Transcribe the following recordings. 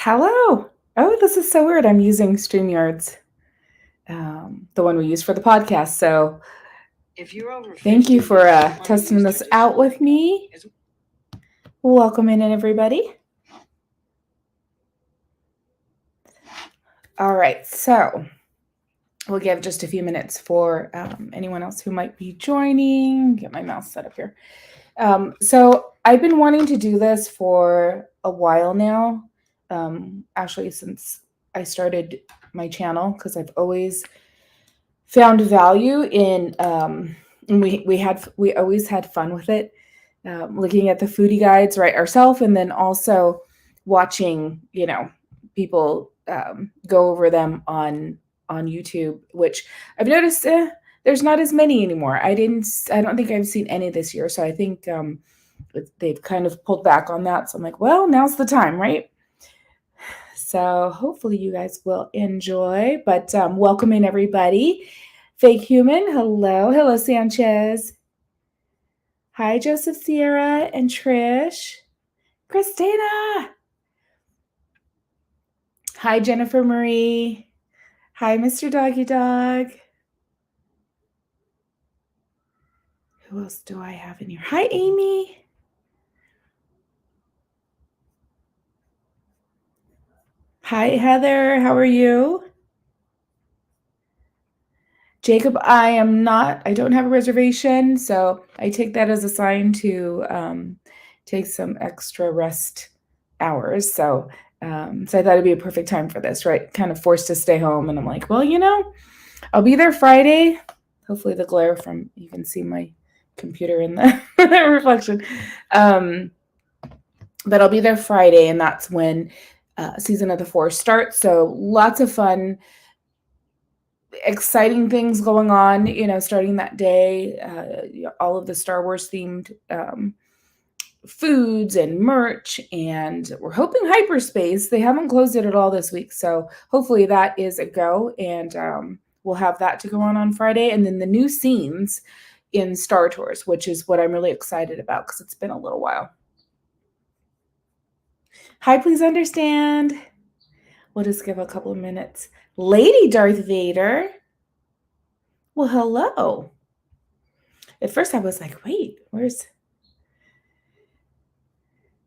Hello. Oh, this is so weird. I'm using StreamYard's, the one we use for the podcast. So thank you for testing this out with me. Welcome in, everybody. All right. So we'll give just a few minutes for anyone else who might be joining. Get my mouse set up here. So I've been wanting to do this for a while now. Actually, since I started my channel, because I've always found value in, and we always had fun with it, looking at the foodie guides right ourselves, and then also watching people go over them on YouTube, which I've noticed there's not as many anymore. I don't think I've seen any this year, so I think they've kind of pulled back on that. So I'm like, well, now's the time, right? So hopefully you guys will enjoy, but welcome in, everybody. Fake Human, hello Sanchez. Hi, Joseph, Sierra, and Trish. Christina. Hi, Jennifer Marie. Hi, Mr. Doggy Dog. Who else do I have in here? Hi, Amy. Hi, Heather. How are you? Jacob, I don't have a reservation, so I take that as a sign to take some extra rest hours. So I thought it'd be a perfect time for this, right? Kind of forced to stay home. And I'm like, well, I'll be there Friday. Hopefully the glare from, you can see my computer in the reflection. But I'll be there Friday, and that's when Season of the Force starts. So lots of fun, exciting things going on, starting that day. All of the Star Wars themed foods and merch, and we're hoping hyperspace. They haven't closed it at all this week, so hopefully that is a go, and we'll have that to go on Friday. And then the new scenes in Star Tours, which is what I'm really excited about because it's been a little while. Hi, please understand. We'll just give a couple of minutes. Lady Darth Vader. Well, hello. At first I was like, wait, where's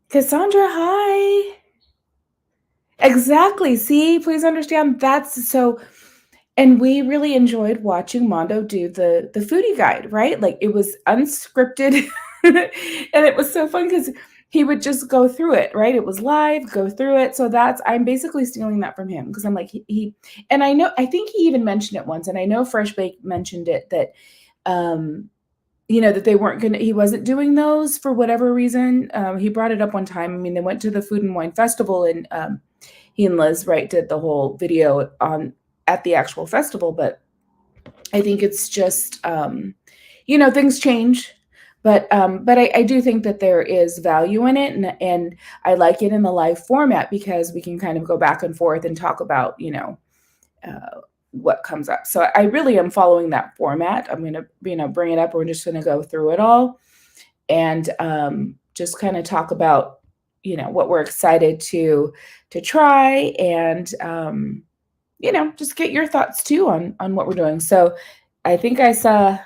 Cassandra? Hi. Exactly. See, please understand. That's so, and we really enjoyed watching Mondo do the foodie guide, right? Like, it was unscripted and it was so fun because he would just go through it, right? It was live, go through it. So I'm basically stealing that from him because I'm like, and I think he even mentioned it once, and I know Fresh Bake mentioned it, that that he wasn't doing those for whatever reason. He brought it up one time. I mean, they went to the Food and Wine Festival, and he and Liz, right, did the whole video at the actual festival. But I think it's just, things change. But I do think that there is value in it, and I like it in the live format because we can kind of go back and forth and talk about, what comes up. So I really am following that format. I'm going to, bring it up. We're just going to go through it all and just kind of talk about, what we're excited to try, and, just get your thoughts too on what we're doing. So I think I saw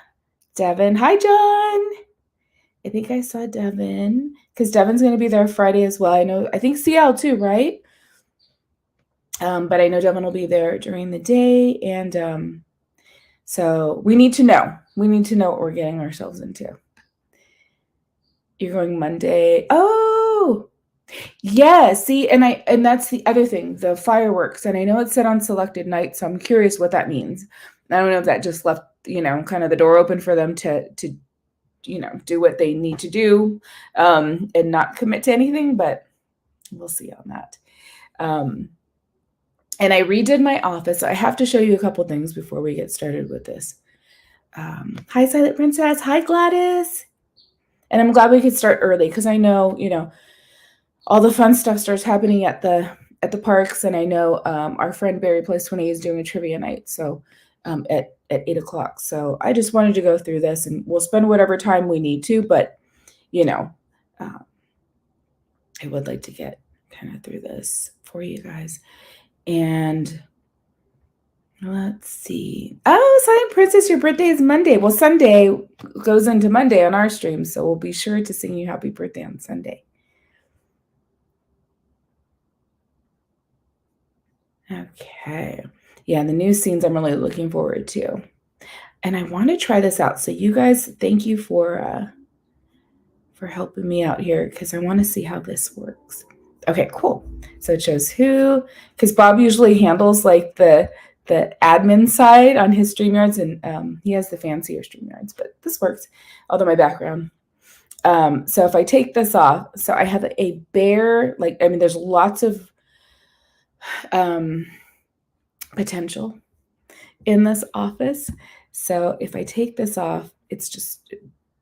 Devin. Hi, John. I think I saw Devin because Devin's going to be there Friday as well. I think CL too, right? But I know Devin will be there during the day. And so we need to know. We need to know what we're getting ourselves into. You're going Monday. Oh, yeah. See, and that's the other thing, the fireworks. And I know it's set on selected nights, so I'm curious what that means. I don't know if that just left, kind of the door open for them to do what they need to do and not commit to anything, but we'll see on that. And I redid my office. So I have to show you a couple things before we get started with this. Hi, Silent Princess. Hi, Gladys. And I'm glad we could start early because I know, all the fun stuff starts happening at the parks. And I know our friend Barry Place 20 is doing a trivia night. So at 8:00. So I just wanted to go through this, and we'll spend whatever time we need to, but I would like to get kind of through this for you guys. And let's see. Oh, Silent Princess, your birthday is Monday. Well, Sunday goes into Monday on our stream, so we'll be sure to sing you happy birthday on Sunday. Okay. Yeah, the new scenes I'm really looking forward to. And I want to try this out. So you guys, thank you for helping me out here because I want to see how this works. Okay, cool. So it shows who, because Bob usually handles like the admin side on his StreamYards, and he has the fancier StreamYards, but this works. Although my background. So if I take this off, so I have a bare, like, I mean, there's lots of potential in this office. So if I take this off, it's just,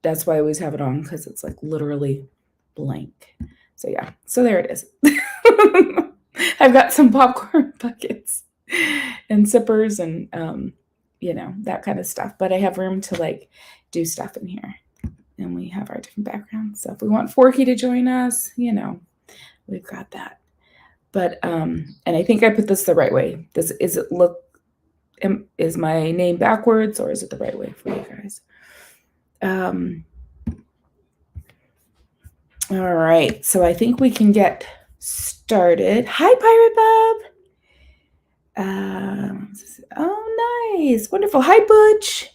that's why I always have it on, because it's like literally blank. So yeah, so there it is. I've got some popcorn buckets and sippers and that kind of stuff, but I have room to like do stuff in here, and we have our different backgrounds. So if we want Forky to join us, we've got that. But and I think I put this the right way. Is my name backwards, or is it the right way for you guys? All right, so I think we can get started. Hi, Pirate Bob. Oh, nice, wonderful. Hi, Butch.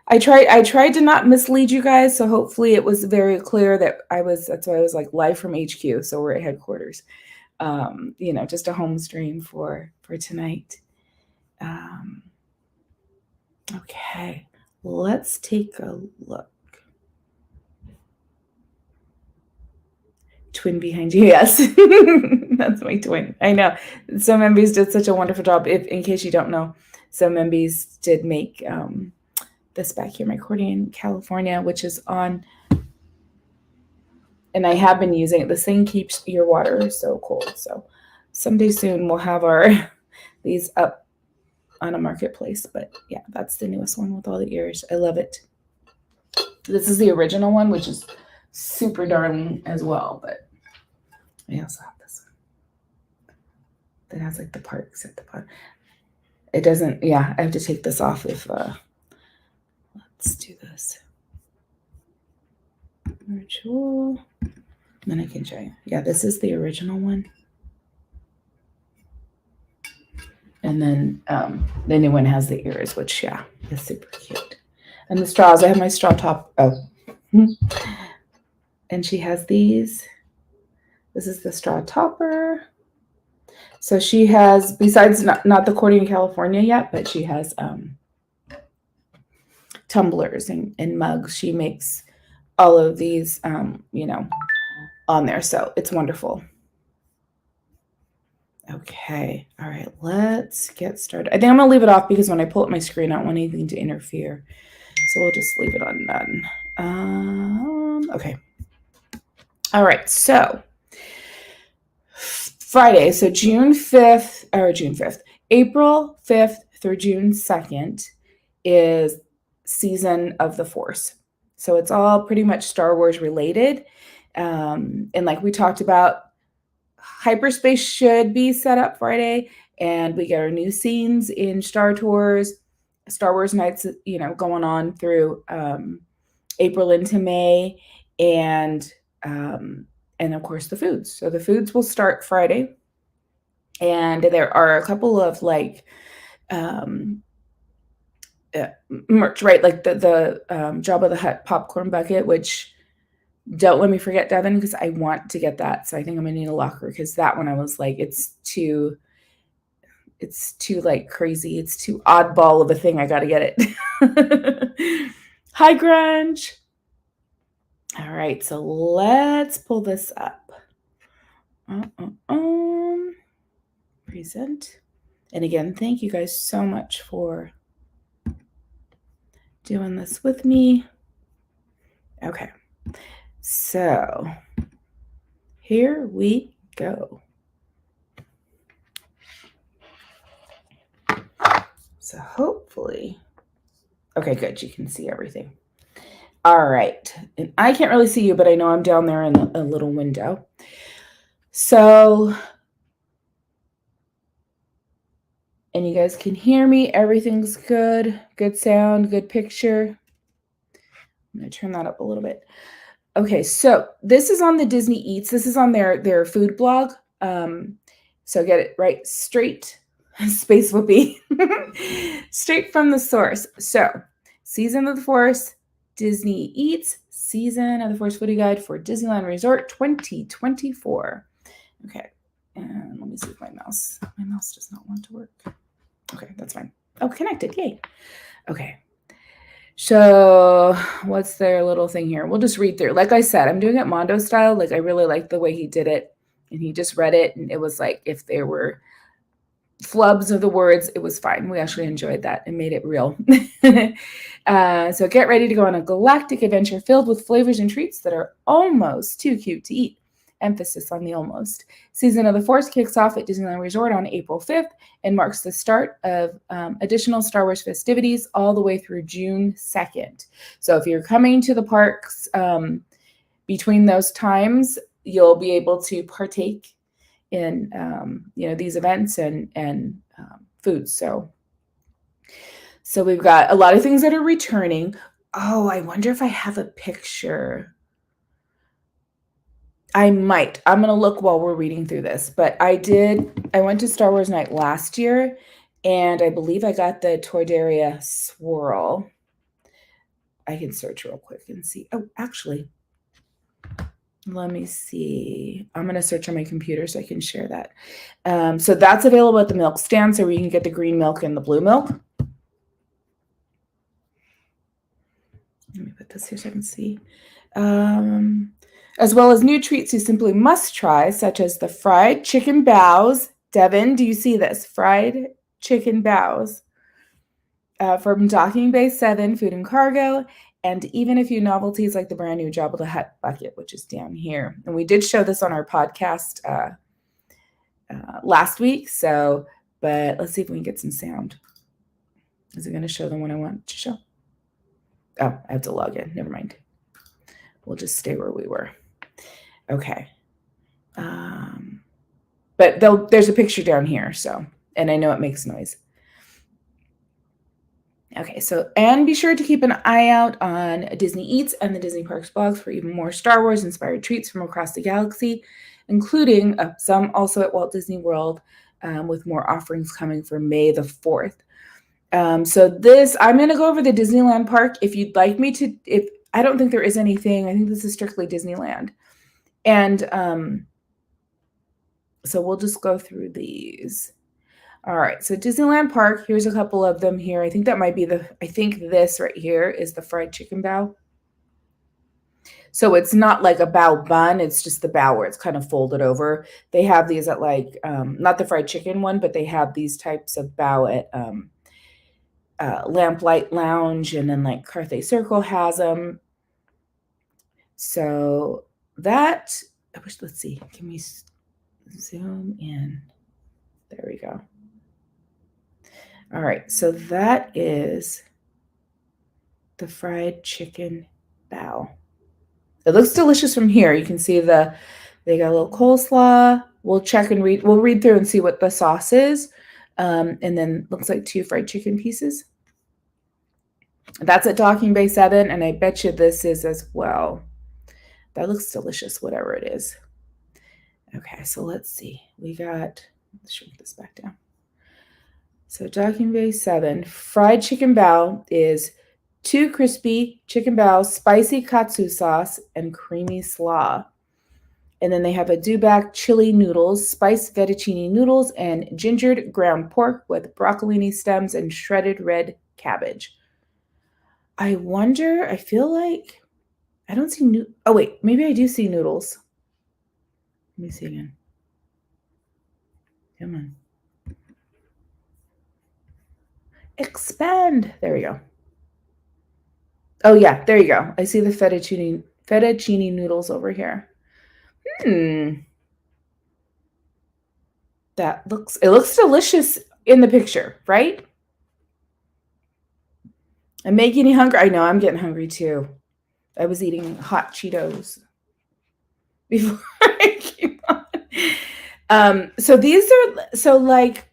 I tried to not mislead you guys, so hopefully it was very clear that that's why I was like live from HQ, so we're at headquarters. Just a home stream for tonight. Okay, let's take a look. Twin behind you, yes. That's my twin. I know. So Membies did such a wonderful job. In case you don't know, so Membies did make this back here, my Cordy in California, which is on, and I have been using it. This thing keeps your water so cold. So someday soon we'll have these up on a marketplace. But yeah, that's the newest one with all the ears. I love it. This is the original one, which is super darling as well. But I also have this one that has like the parts at the bottom. It doesn't. Yeah, I have to take this off if. Let's do this. Virtual. Then I can show you. Yeah, this is the original one. And then the new one has the ears, which, yeah, is super cute. And the straws, I have my straw top. Oh. And she has these. This is the straw topper. So she has, besides not the Cordy in California yet, but she has tumblers and mugs. She makes all of these, on there. So it's wonderful. Okay. All right. Let's get started. I think I'm going to leave it off because when I pull up my screen, I don't want anything to interfere. So we'll just leave it on none. Okay. All right. So Friday. So April 5th through June 2nd is Season of the Force. So it's all pretty much Star Wars related. And like we talked about, hyperspace should be set up Friday, and we get our new scenes in Star Tours, Star Wars nights, going on through April into May, and of course the foods. So the foods will start Friday, and there are a couple of like merch, right? Like the Jabba the Hutt popcorn bucket, which don't let me forget, Devin, because I want to get that. So I think I'm gonna need a locker, because that one I was like, it's too like crazy. It's too oddball of a thing. I gotta get it. Hi, Grunge. All right, so let's pull this up. Present. And again, thank you guys so much for doing this with me. Okay. So here we go. So hopefully, okay, good. You can see everything. All right. And I can't really see you, but I know I'm down there in a little window. So, and you guys can hear me. Everything's good. Good sound, good picture. I'm going to turn that up a little bit. Okay, so this is on the Disney Eats. This is on their food blog. So get it right straight, Space Whoopee, straight from the source. So, Season of the Force, Disney Eats, Season of the Force Foodie Guide for Disneyland Resort 2024. Okay, and let me see if my mouse does not want to work. Okay, that's fine. Oh, connected, yay. Okay. So what's their little thing here? We'll just read through. Like I said, I'm doing it Mondo style. Like I really like the way he did it. And he just read it. And it was like if there were flubs of the words, it was fine. We actually enjoyed that and made it real. So get ready to go on a galactic adventure filled with flavors and treats that are almost too cute to eat. Emphasis on the almost. Season of the Force kicks off at Disneyland Resort on April 5th and marks the start of additional Star Wars festivities all the way through June 2nd. So if you're coming to the parks between those times, you'll be able to partake in these events and foods. So we've got a lot of things that are returning. Oh, I wonder if I have a picture. I might. I'm going to look while we're reading through this. But I went to Star Wars Night last year, and I believe I got the Tordaria swirl. I can search real quick and see. Oh, actually, let me see. I'm going to search on my computer so I can share that. So that's available at the milk stand, so you can get the green milk and the blue milk. Let me put this here so I can see. As well as new treats you simply must try, such as the fried chicken bows. Devin, do you see this? Fried chicken bows from Docking Bay 7 Food and Cargo, and even a few novelties like the brand new Jabba the Hutt bucket, which is down here. And we did show this on our podcast last week, but let's see if we can get some sound. Is it going to show the one I want to show? Oh, I have to log in. Never mind. We'll just stay where we were. Okay. But there's a picture down here, and I know it makes noise. Okay, and be sure to keep an eye out on Disney Eats and the Disney Parks blogs for even more Star Wars inspired treats from across the galaxy, including some also at Walt Disney World, with more offerings coming for May the 4th. I'm going to go over the Disneyland park. If you'd like me to, I don't think there is anything. I think this is strictly Disneyland. And so we'll just go through these. All right. So Disneyland Park, here's a couple of them here. I think that might be I think this right here is the fried chicken bao. So it's not like a bao bun. It's just the bao where it's kind of folded over. They have these at not the fried chicken one, but they have these types of bao at Lamplight Lounge, and then like Carthay Circle has them. So let's see, can we zoom in? There we go. All right, so that is the fried chicken bao. It looks delicious from here. You can see they got a little coleslaw. We'll check and read. We'll read through and see what the sauce is. And then looks like 2 fried chicken pieces. That's at Docking Bay 7, and I bet you this is as well. That looks delicious, whatever it is. Okay, so let's see. Let's shrink this back down. So Docking Bay 7, fried chicken bao is 2 crispy chicken bao, spicy katsu sauce, and creamy slaw. And then they have a dubak chili noodles, spiced fettuccine noodles, and gingered ground pork with broccolini stems and shredded red cabbage. I wonder, I feel like I don't see oh wait, maybe I do see noodles. Let me see again. Come on. Expand. There we go. Oh yeah, there you go. I see the fettuccine noodles over here. It looks delicious in the picture, right? I'm making you hungry. I know, I'm getting hungry too. I was eating hot Cheetos before I came on. So these are, so like,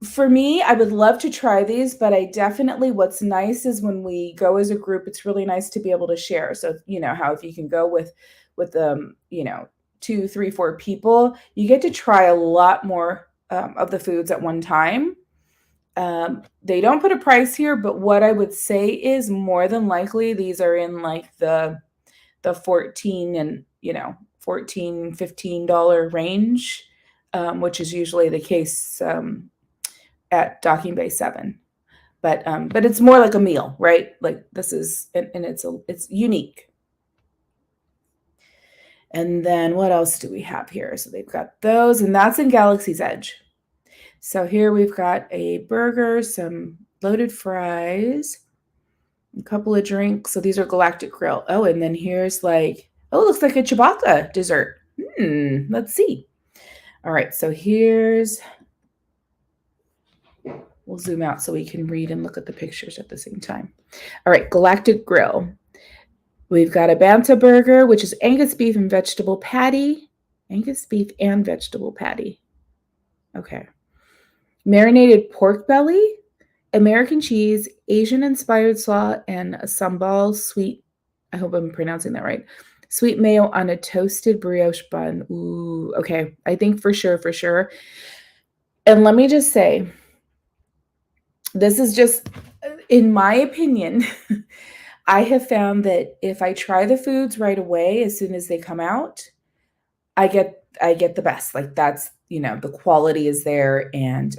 for me, I would love to try these, but I definitely, what's nice is when we go as a group, it's really nice to be able to share. So, you know, how if you can go with, you know, two, three, four people, you get to try a lot more of the foods at one time. They don't put a price here, but what I would say is more than likely these are in like the 14 and, you know, 14, $15 range, which is usually the case at Docking Bay 7. But it's more like a meal, right? Like this is, and it's unique. And then what else do we have here? So they've got those, and that's in Galaxy's Edge. So here we've got a burger, some loaded fries, a couple of drinks. So these are Galactic Grill. Oh, and then here's like, oh, it looks like a Chewbacca dessert. Let's see. All right, so here's, we'll zoom out so we can read and look at the pictures at the same time. All right, Galactic Grill. We've got a Banta burger, which is Angus beef and vegetable patty. Angus beef and vegetable patty. Okay. Marinated pork belly, American cheese, Asian-inspired slaw, and a sambal sweet, I hope I'm pronouncing that right, sweet mayo on a toasted brioche bun. Ooh, okay. I think for sure. And let me just say, this is just, in my opinion, I have found that if I try the foods right away, as soon as they come out, I get the best. Like that's, you know, the quality is there and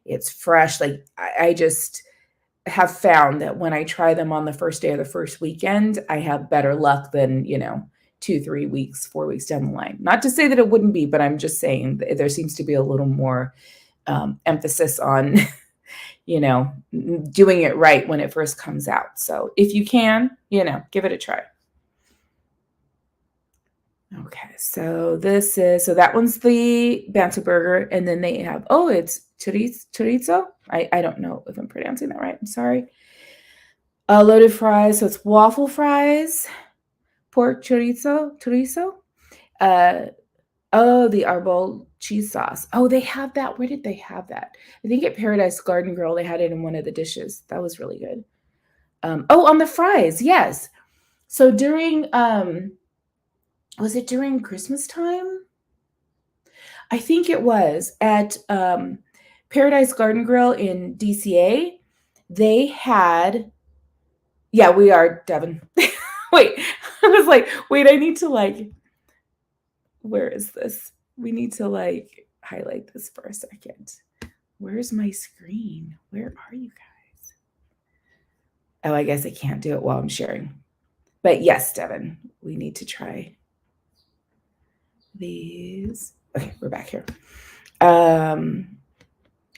it's fresh. Like I just have found that when I try them on the first day of the first weekend, I have better luck than, you know, 2, 3 weeks, 4 weeks down the line. Not to say that it wouldn't be, but I'm just saying there seems to be a little more emphasis on, you know, doing it right when it first comes out. So if you can, you know, give it a try. Okay, so that one's the Banta burger, and then they have, oh, it's chorizo. I don't know if I'm pronouncing that right. I'm sorry. Loaded fries, so it's waffle fries, pork chorizo. Oh, the arbol cheese sauce. Oh, they have that. Where did they have that? I think at Paradise Garden Grill, they had it in one of the dishes. That was really good. Oh, on the fries, yes. So during was it during Christmas time? I think it was at Paradise Garden Grill in DCA. They had, yeah, we are, Devin. Wait, I was like, wait, I need to like, where is this? We need to like highlight this for a second. Where's my screen? Where are you guys? Oh, I guess I can't do it while I'm sharing. But yes, Devin, we need to try these. Okay, we're back here.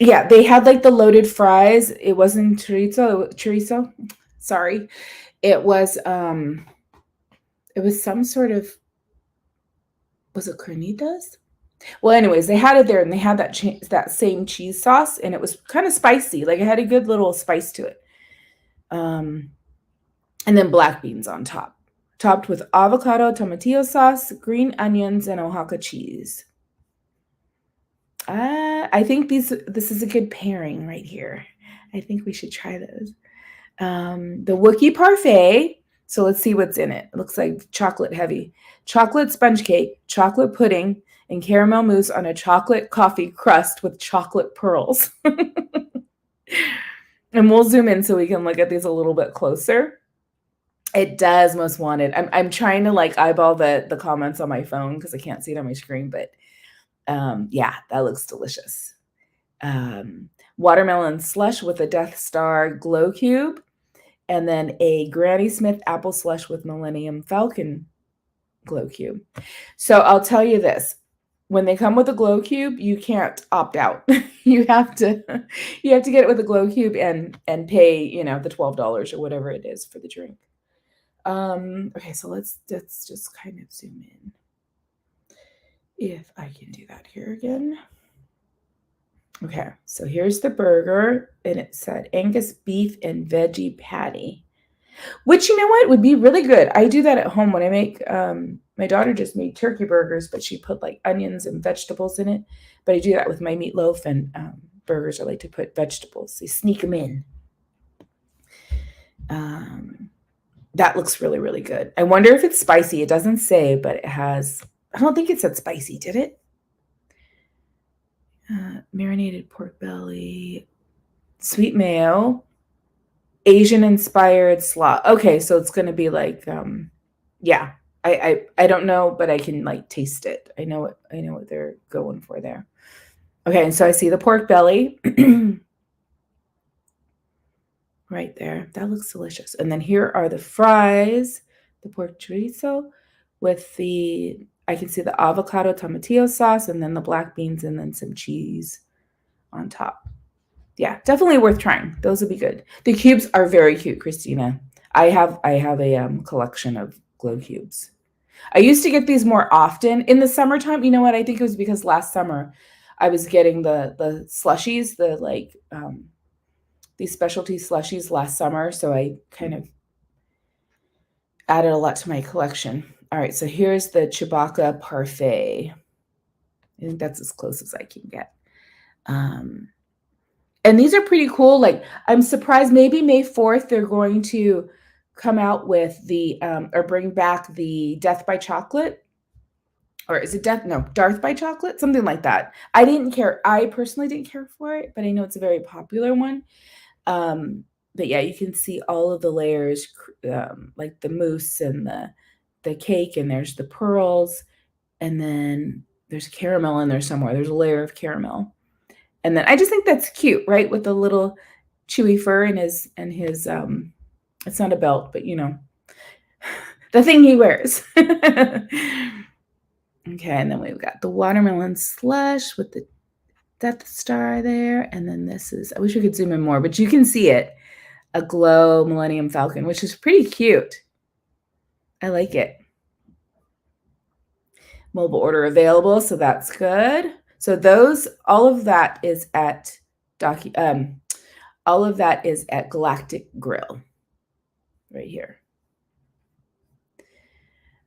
Yeah, they had like the loaded fries. It wasn't chorizo. Sorry. It was some sort of, was it carnitas? Well, anyways, they had it there and they had that same cheese sauce and it was kind of spicy. Like it had a good little spice to it. And then black beans on top, topped with avocado tomatillo sauce, green onions, and Oaxaca cheese. I think this is a good pairing right here. I think we should try those. The Wookiee Parfait. So let's see what's in it. It looks like chocolate heavy. Chocolate sponge cake, chocolate pudding, and caramel mousse on a chocolate coffee crust with chocolate pearls. And we'll zoom in so we can look at these a little bit closer. It does most wanted. I'm trying to like eyeball the comments on my phone because I can't see it on my screen, but yeah, that looks delicious. Watermelon slush with a Death Star glow cube, and then a Granny Smith apple slush with Millennium Falcon glow cube. So I'll tell you this. When they come with a glow cube, you can't opt out. you have to get it with a glow cube and pay, you know, the $12 or whatever it is for the drink. Okay, so let's just kind of zoom in. If I can do that here again. Okay, so here's the burger, and it said Angus beef and veggie patty. Which, you know what, would be really good. I do that at home when I make, my daughter just made turkey burgers, but she put like onions and vegetables in it. But I do that with my meatloaf and burgers. I like to put vegetables. They sneak them in. That looks really, really good. I wonder if it's spicy. It doesn't say, but it has, I don't think it said spicy, did it? Marinated pork belly, sweet mayo, Asian inspired slaw. Okay, so it's going to be like, yeah, I don't know, but I can like taste it. I know what they're going for there. Okay, and so I see the pork belly right there. That looks delicious. And then here are the fries, the pork chorizo with the, I can see the avocado tomatillo sauce and then the black beans and then some cheese on top. Yeah, definitely worth trying. Those would be good. The cubes are very cute, Christina. I have a collection of glow cubes. I used to get these more often in the summertime. You know what? I think it was because last summer I was getting the slushies, the like these specialty slushies last summer, so I kind of added a lot to my collection. All right, so here's the Chewbacca parfait. I think that's as close as I can get. And these are pretty cool. Like, I'm surprised maybe May 4th they're going to come out with the or bring back the Death by Chocolate. Or is it Death? No, Darth by Chocolate, something like that. I didn't care. I personally didn't care for it, but I know it's a very popular one. But yeah, you can see all of the layers, like the mousse and the cake, and there's the pearls, and then there's caramel in there somewhere. There's a layer of caramel. And then I just think that's cute, right? With the little chewy fur and his it's not a belt, but you know, the thing he wears. Okay, and then we've got the watermelon slush with the Death Star there. And then this is, I wish we could zoom in more, but you can see it. A glow Millennium Falcon, which is pretty cute. I like it. Mobile order available, so that's good. So those, all of that is at Galactic Grill right here.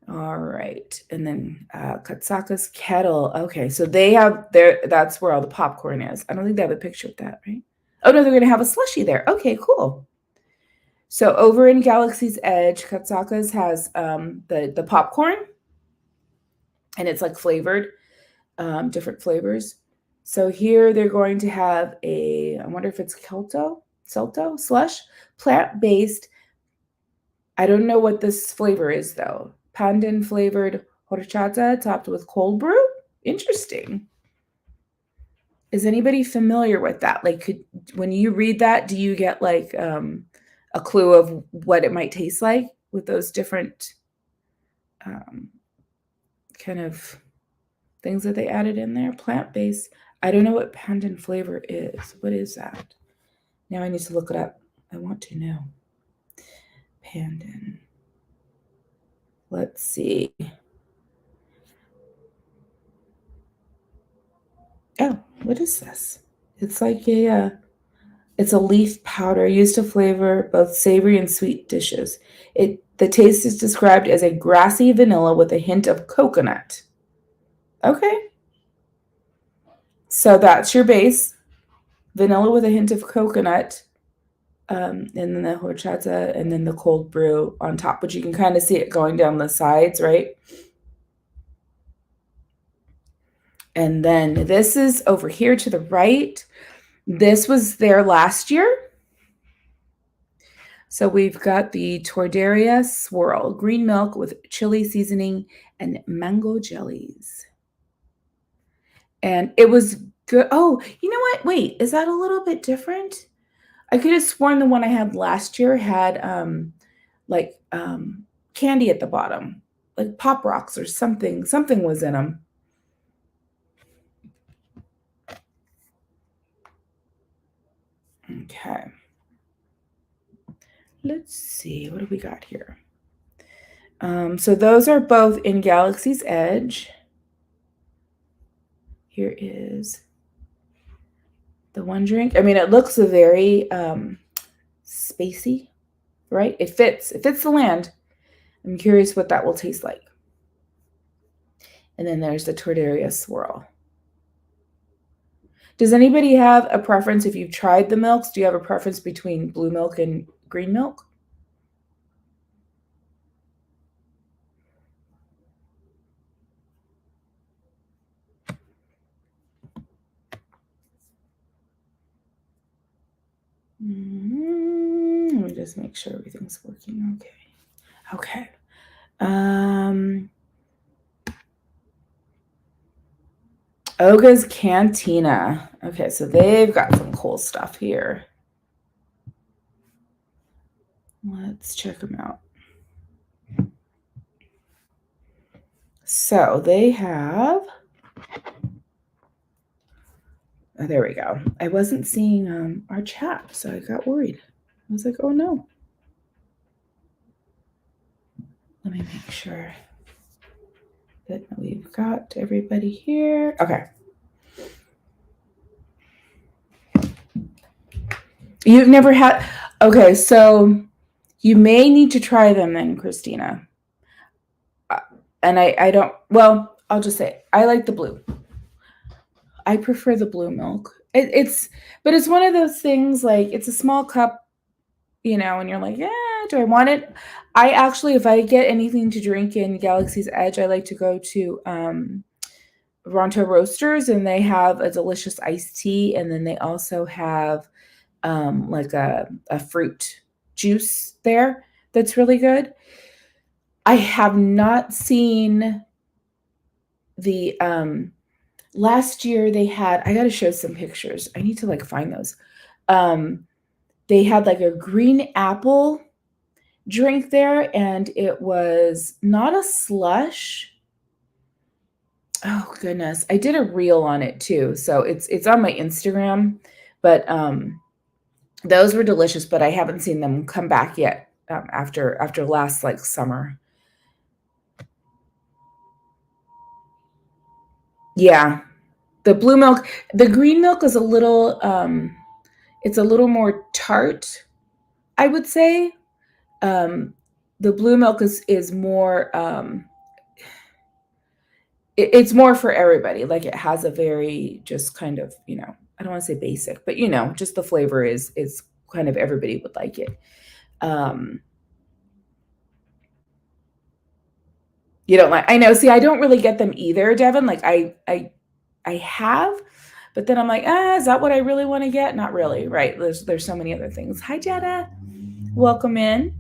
All right, and then Katsaka's Kettle. Okay, so they have that's where all the popcorn is. I don't think they have a picture of that, right? Oh no, they're gonna have a slushie there. Okay, cool. So over in Galaxy's Edge, Katsaka's has the popcorn, and it's like flavored, different flavors. So here they're going to have I wonder if it's Celto slush, plant-based. I don't know what this flavor is though. Pandan flavored horchata topped with cold brew. Interesting. Is anybody familiar with that? Like, when you read that, do you get like a clue of what it might taste like with those different kind of things that they added in there? Plant-based. I don't know what pandan flavor is. What is that? Now I need to look it up. I want to know. Pandan. Let's see. Oh, what is this? It's like it's a leaf powder used to flavor both savory and sweet dishes. The taste is described as a grassy vanilla with a hint of coconut. Okay. So that's your base. Vanilla with a hint of coconut. And then the horchata and then the cold brew on top, but you can kind of see it going down the sides, right? And then this is over here to the right. This was there last year. So we've got the Torderia Swirl, green milk with chili seasoning and mango jellies. And it was good. Oh, you know what? Wait, is that a little bit different? I could have sworn the one I had last year had like candy at the bottom, like Pop Rocks or something. Something was in them. Okay. Let's see. What do we got here? So those are both in Galaxy's Edge. Here is the one drink. I mean, it looks very spacey right? It fits the land. I'm curious what that will taste like. And then there's the Tortilla swirl. Does anybody have a preference if you've tried the milks? Do you have a preference between blue milk and green milk? Let me just make sure everything's working okay. Oga's Cantina. Okay, so they've got some cool stuff here. Let's check them out. So they have, oh, there we go. I wasn't seeing our chat, so I got worried. I was like, oh no. Let me make sure that we've got everybody here. Okay. You've never had, okay, so you may need to try them then, Christina. And I don't, well, I'll just say, I like the blue. I prefer the blue milk. But it's one of those things, like, it's a small cup, you know, and you're like, yeah, do I want it? I actually, if I get anything to drink in Galaxy's Edge, I like to go to Ronto Roasters, and they have a delicious iced tea, and then they also have like a fruit juice there that's really good. I have not seen the last year they had, I got to show some pictures. I need to like find those. They had like a green apple drink there, and it was not a slush. Oh goodness. I did a reel on it too. So it's on my Instagram, but those were delicious, but I haven't seen them come back yet after last like summer. Yeah. The blue milk, the green milk is a little it's a little more tart, I would say. The blue milk is more it's more for everybody. Like, it has a very just kind of, you know, I don't want to say basic, but you know, just the flavor is kind of, everybody would like it. You don't like, I know, see, I don't really get them either, Devin. Like, I have, but then I'm like, is that what I really want to get? Not really, right? There's so many other things. Hi, Jetta. Welcome in.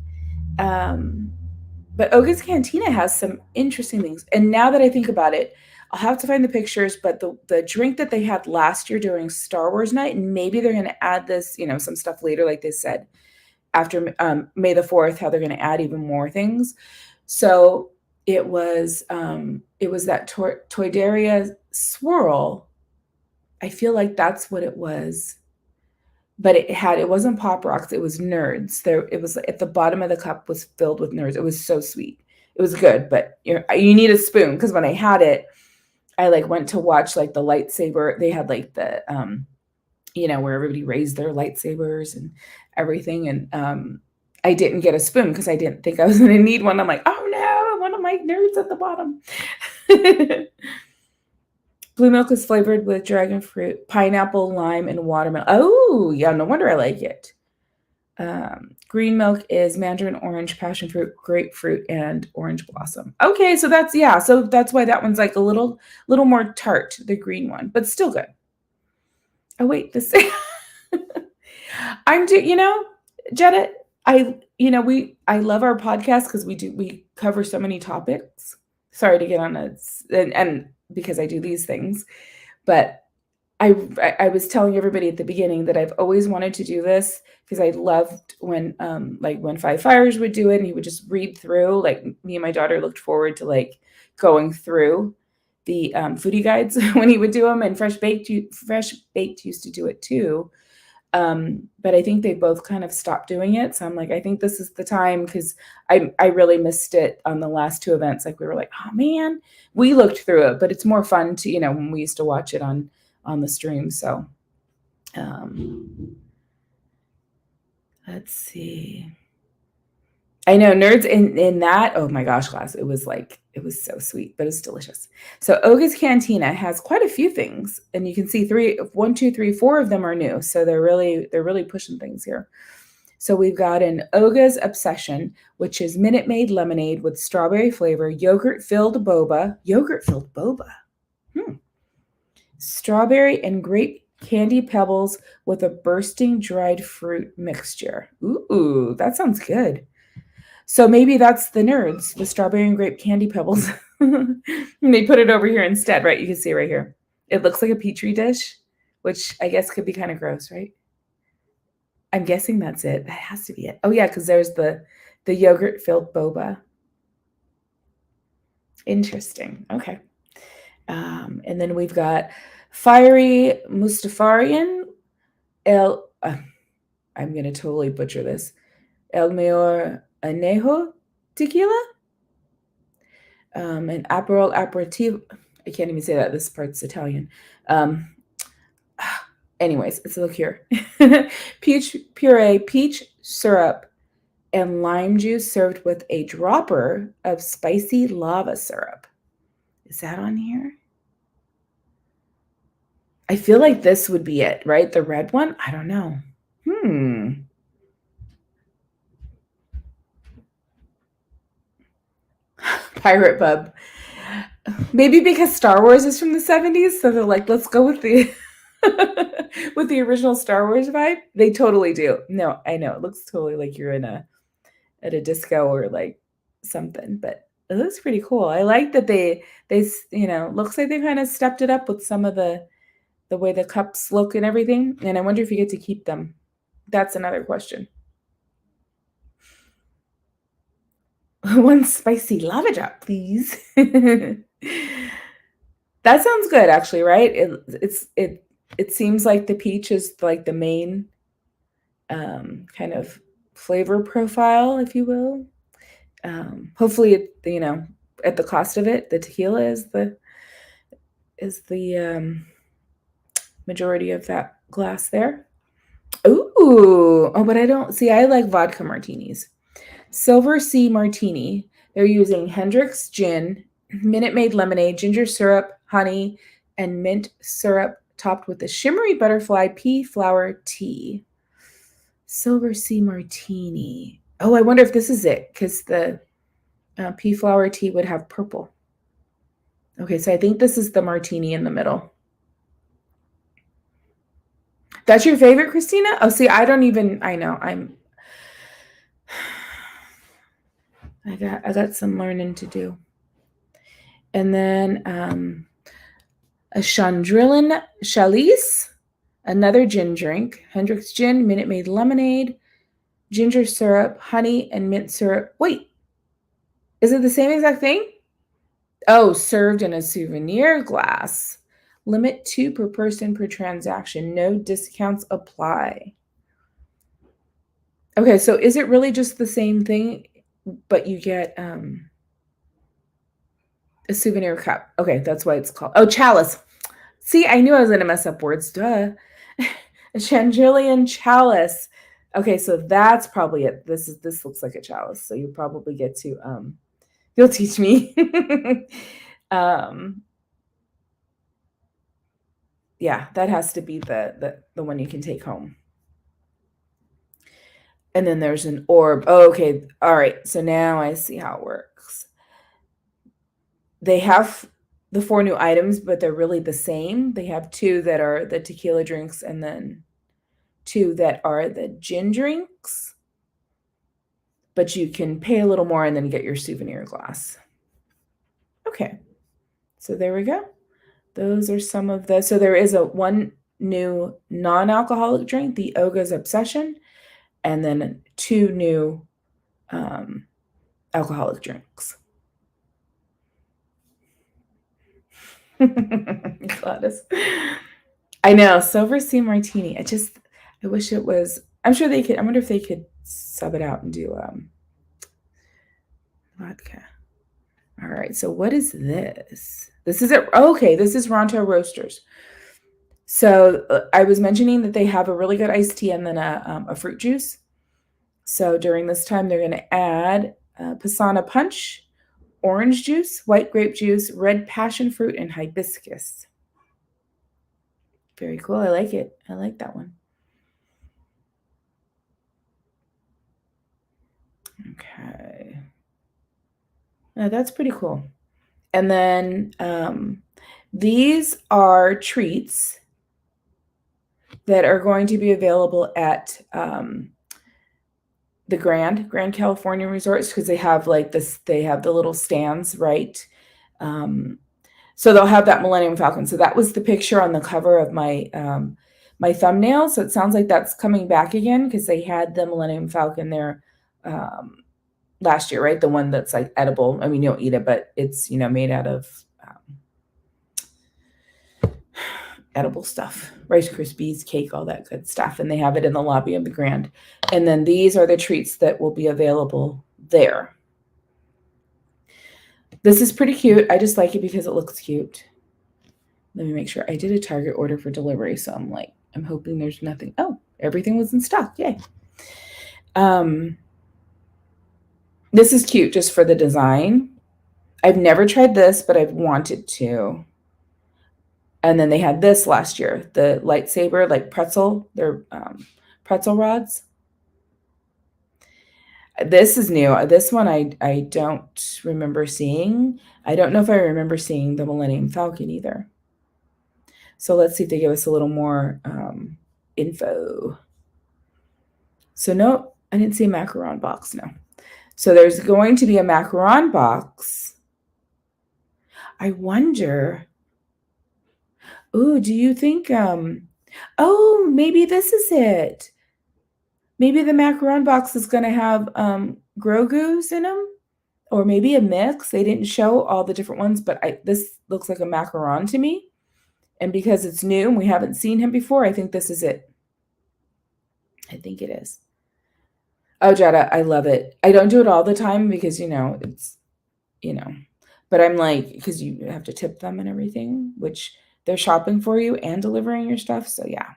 But Oga's Cantina has some interesting things. And now that I think about it, I'll have to find the pictures, but the drink that they had last year during Star Wars night, and maybe they're going to add this, you know, some stuff later, like they said, after May the 4th, how they're going to add even more things. So it was that Toydaria swirl. I feel like that's what it was. But it wasn't Pop Rocks, it was Nerds. It was at the bottom of the cup was filled with Nerds. It was so sweet. It was good, but you need a spoon, because when I had it, I like went to watch like the lightsaber. They had like the you know, where everybody raised their lightsabers and everything, and I didn't get a spoon because I didn't think I was going to need one. I'm like, oh no, one of my Nerds at the bottom. Blue milk is flavored with dragon fruit, pineapple, lime, and watermelon. Oh, yeah, no wonder I like it. Green milk is mandarin orange, passion fruit, grapefruit, and orange blossom. Okay, so that's why that one's like a little more tart, the green one, but still good. Oh wait, this you know, Jetta, I love our podcast because we cover so many topics. Sorry to get on and because I do these things, but I was telling everybody at the beginning that I've always wanted to do this because I loved when when Five Fires would do it, and he would just read through. Like, me and my daughter looked forward to like going through the foodie guides when he would do them, and Fresh Baked used to do it too. But I think they both kind of stopped doing it. So I'm like, I think this is the time, because I really missed it on the last two events. Like, we were like, oh man, we looked through it, but it's more fun to, when we used to watch it on the stream. So let's see. I know nerds in that. Oh my gosh, class. It was so sweet, but it's delicious. So Oga's Cantina has quite a few things, and you can see one, two, three, four of them are new. So they're really pushing things here. So we've got an Oga's Obsession, which is Minute Maid lemonade with strawberry flavor, yogurt-filled boba. Yogurt-filled boba. Strawberry and grape candy pebbles with a bursting dried fruit mixture. Ooh, that sounds good. So maybe that's the nerds, the strawberry and grape candy pebbles. They put it over here instead, right? You can see it right here. It looks like a Petri dish, which I guess could be kind of gross, right? I'm guessing that's it. That has to be it. Oh yeah, because there's the yogurt-filled boba. Interesting. Okay. And then we've got Fiery Mustafarian I'm going to totally butcher this. El Mayor Anejo tequila. And Aperol Aperitivo. I can't even say that. This part's Italian. Anyways, it's a liqueur. Peach puree, peach syrup, and lime juice served with a dropper of spicy lava syrup. Is that on here? I feel like this would be it, right? The red one? I don't know. Pirate Bub. Maybe because Star Wars is from the 70s, so they're like, let's go with the with the original Star Wars vibe. They totally do. No, I know. It looks totally like you're at a disco or like something, but it looks pretty cool. I like that they looks like they kind of stepped it up with some of the way the cups look and everything. And I wonder if you get to keep them. That's another question. One spicy lava drop, please. That sounds good, actually, right? It seems like the peach is like the main kind of flavor profile, if you will. Hopefully, at the cost of it, the tequila is the majority of that glass there. Ooh, oh, but I don't see. I like vodka martinis. Silver Sea Martini. They're using Hendrick's gin, Minute Maid lemonade, ginger syrup, honey, and mint syrup topped with a shimmery butterfly pea flower tea. Silver Sea Martini. Oh, I wonder if this is it, because the pea flower tea would have purple. Okay, so I think this is the martini in the middle. That's your favorite, Christina? Oh, see, I know. I got some learning to do. And then a Chandrillon Chalice, another gin drink. Hendrick's gin, Minute Maid lemonade, ginger syrup, honey, and mint syrup. Wait, is it the same exact thing? Oh, served in a souvenir glass. Limit 2 per person per transaction. No discounts apply. Okay, so is it really just the same thing, but you get a souvenir cup? Okay, that's why it's called. Oh, chalice. See, I knew I was going to mess up words. Duh. A Chandrillon chalice. Okay, so that's probably it. This looks like a chalice, so you probably get to you'll teach me. Yeah, that has to be the one you can take home. And then there's an orb. Oh, okay. All right. So now I see how it works. They have the 4 new items, but they're really the same. They have 2 that are the tequila drinks and then 2 that are the gin drinks. But you can pay a little more and then get your souvenir glass. Okay. So there we go. Those are some of the, so there is one new non-alcoholic drink, the Oga's Obsession, and then 2 new alcoholic drinks. Gladys. I know, Silver Sea Martini. I wish it was, I wonder if they could sub it out and do vodka. All right, so what is this? This is it. Okay, this is Ronto Roasters. So I was mentioning that they have a really good iced tea and then a fruit juice. So during this time, they're going to add Pisana Punch, orange juice, white grape juice, red passion fruit, and hibiscus. Very cool. I like it. I like that one. Okay. Now that's pretty cool. And then these are treats that are going to be available at the Grand Californian resorts, because they have like this, they have the little stands, right? So they'll have that Millennium Falcon. So that was the picture on the cover of my my thumbnail. So it sounds like that's coming back again, because they had the Millennium Falcon there last year, right? The one that's like edible. I mean, you don't eat it, but it's, you know, made out of edible stuff, Rice Krispies, cake, all that good stuff. And they have it in the lobby of the Grand. And then these are the treats that will be available there. This is pretty cute. I just like it because it looks cute. Let me make sure. I did a Target order for delivery, so I'm hoping there's nothing. Oh, everything was in stock. Yay. This is cute just for the design. I've never tried this, but I've wanted to. And then they had this last year, the lightsaber, like pretzel. They're pretzel rods. This is new. This one I don't remember seeing. I don't know if I remember seeing the Millennium Falcon either. So let's see if they give us a little more info. So no, I didn't see a macaron box, no. So there's going to be a macaron box. I wonder, ooh, do you think, oh, maybe this is it. Maybe the macaron box is going to have Grogu's in them, or maybe a mix. They didn't show all the different ones, but this looks like a macaron to me. And because it's new and we haven't seen him before, I think this is it. I think it is. Oh, Jada, I love it. I don't do it all the time because, you know, it's, you know, but I'm like, because you have to tip them and everything, which they're shopping for you and delivering your stuff. So yeah.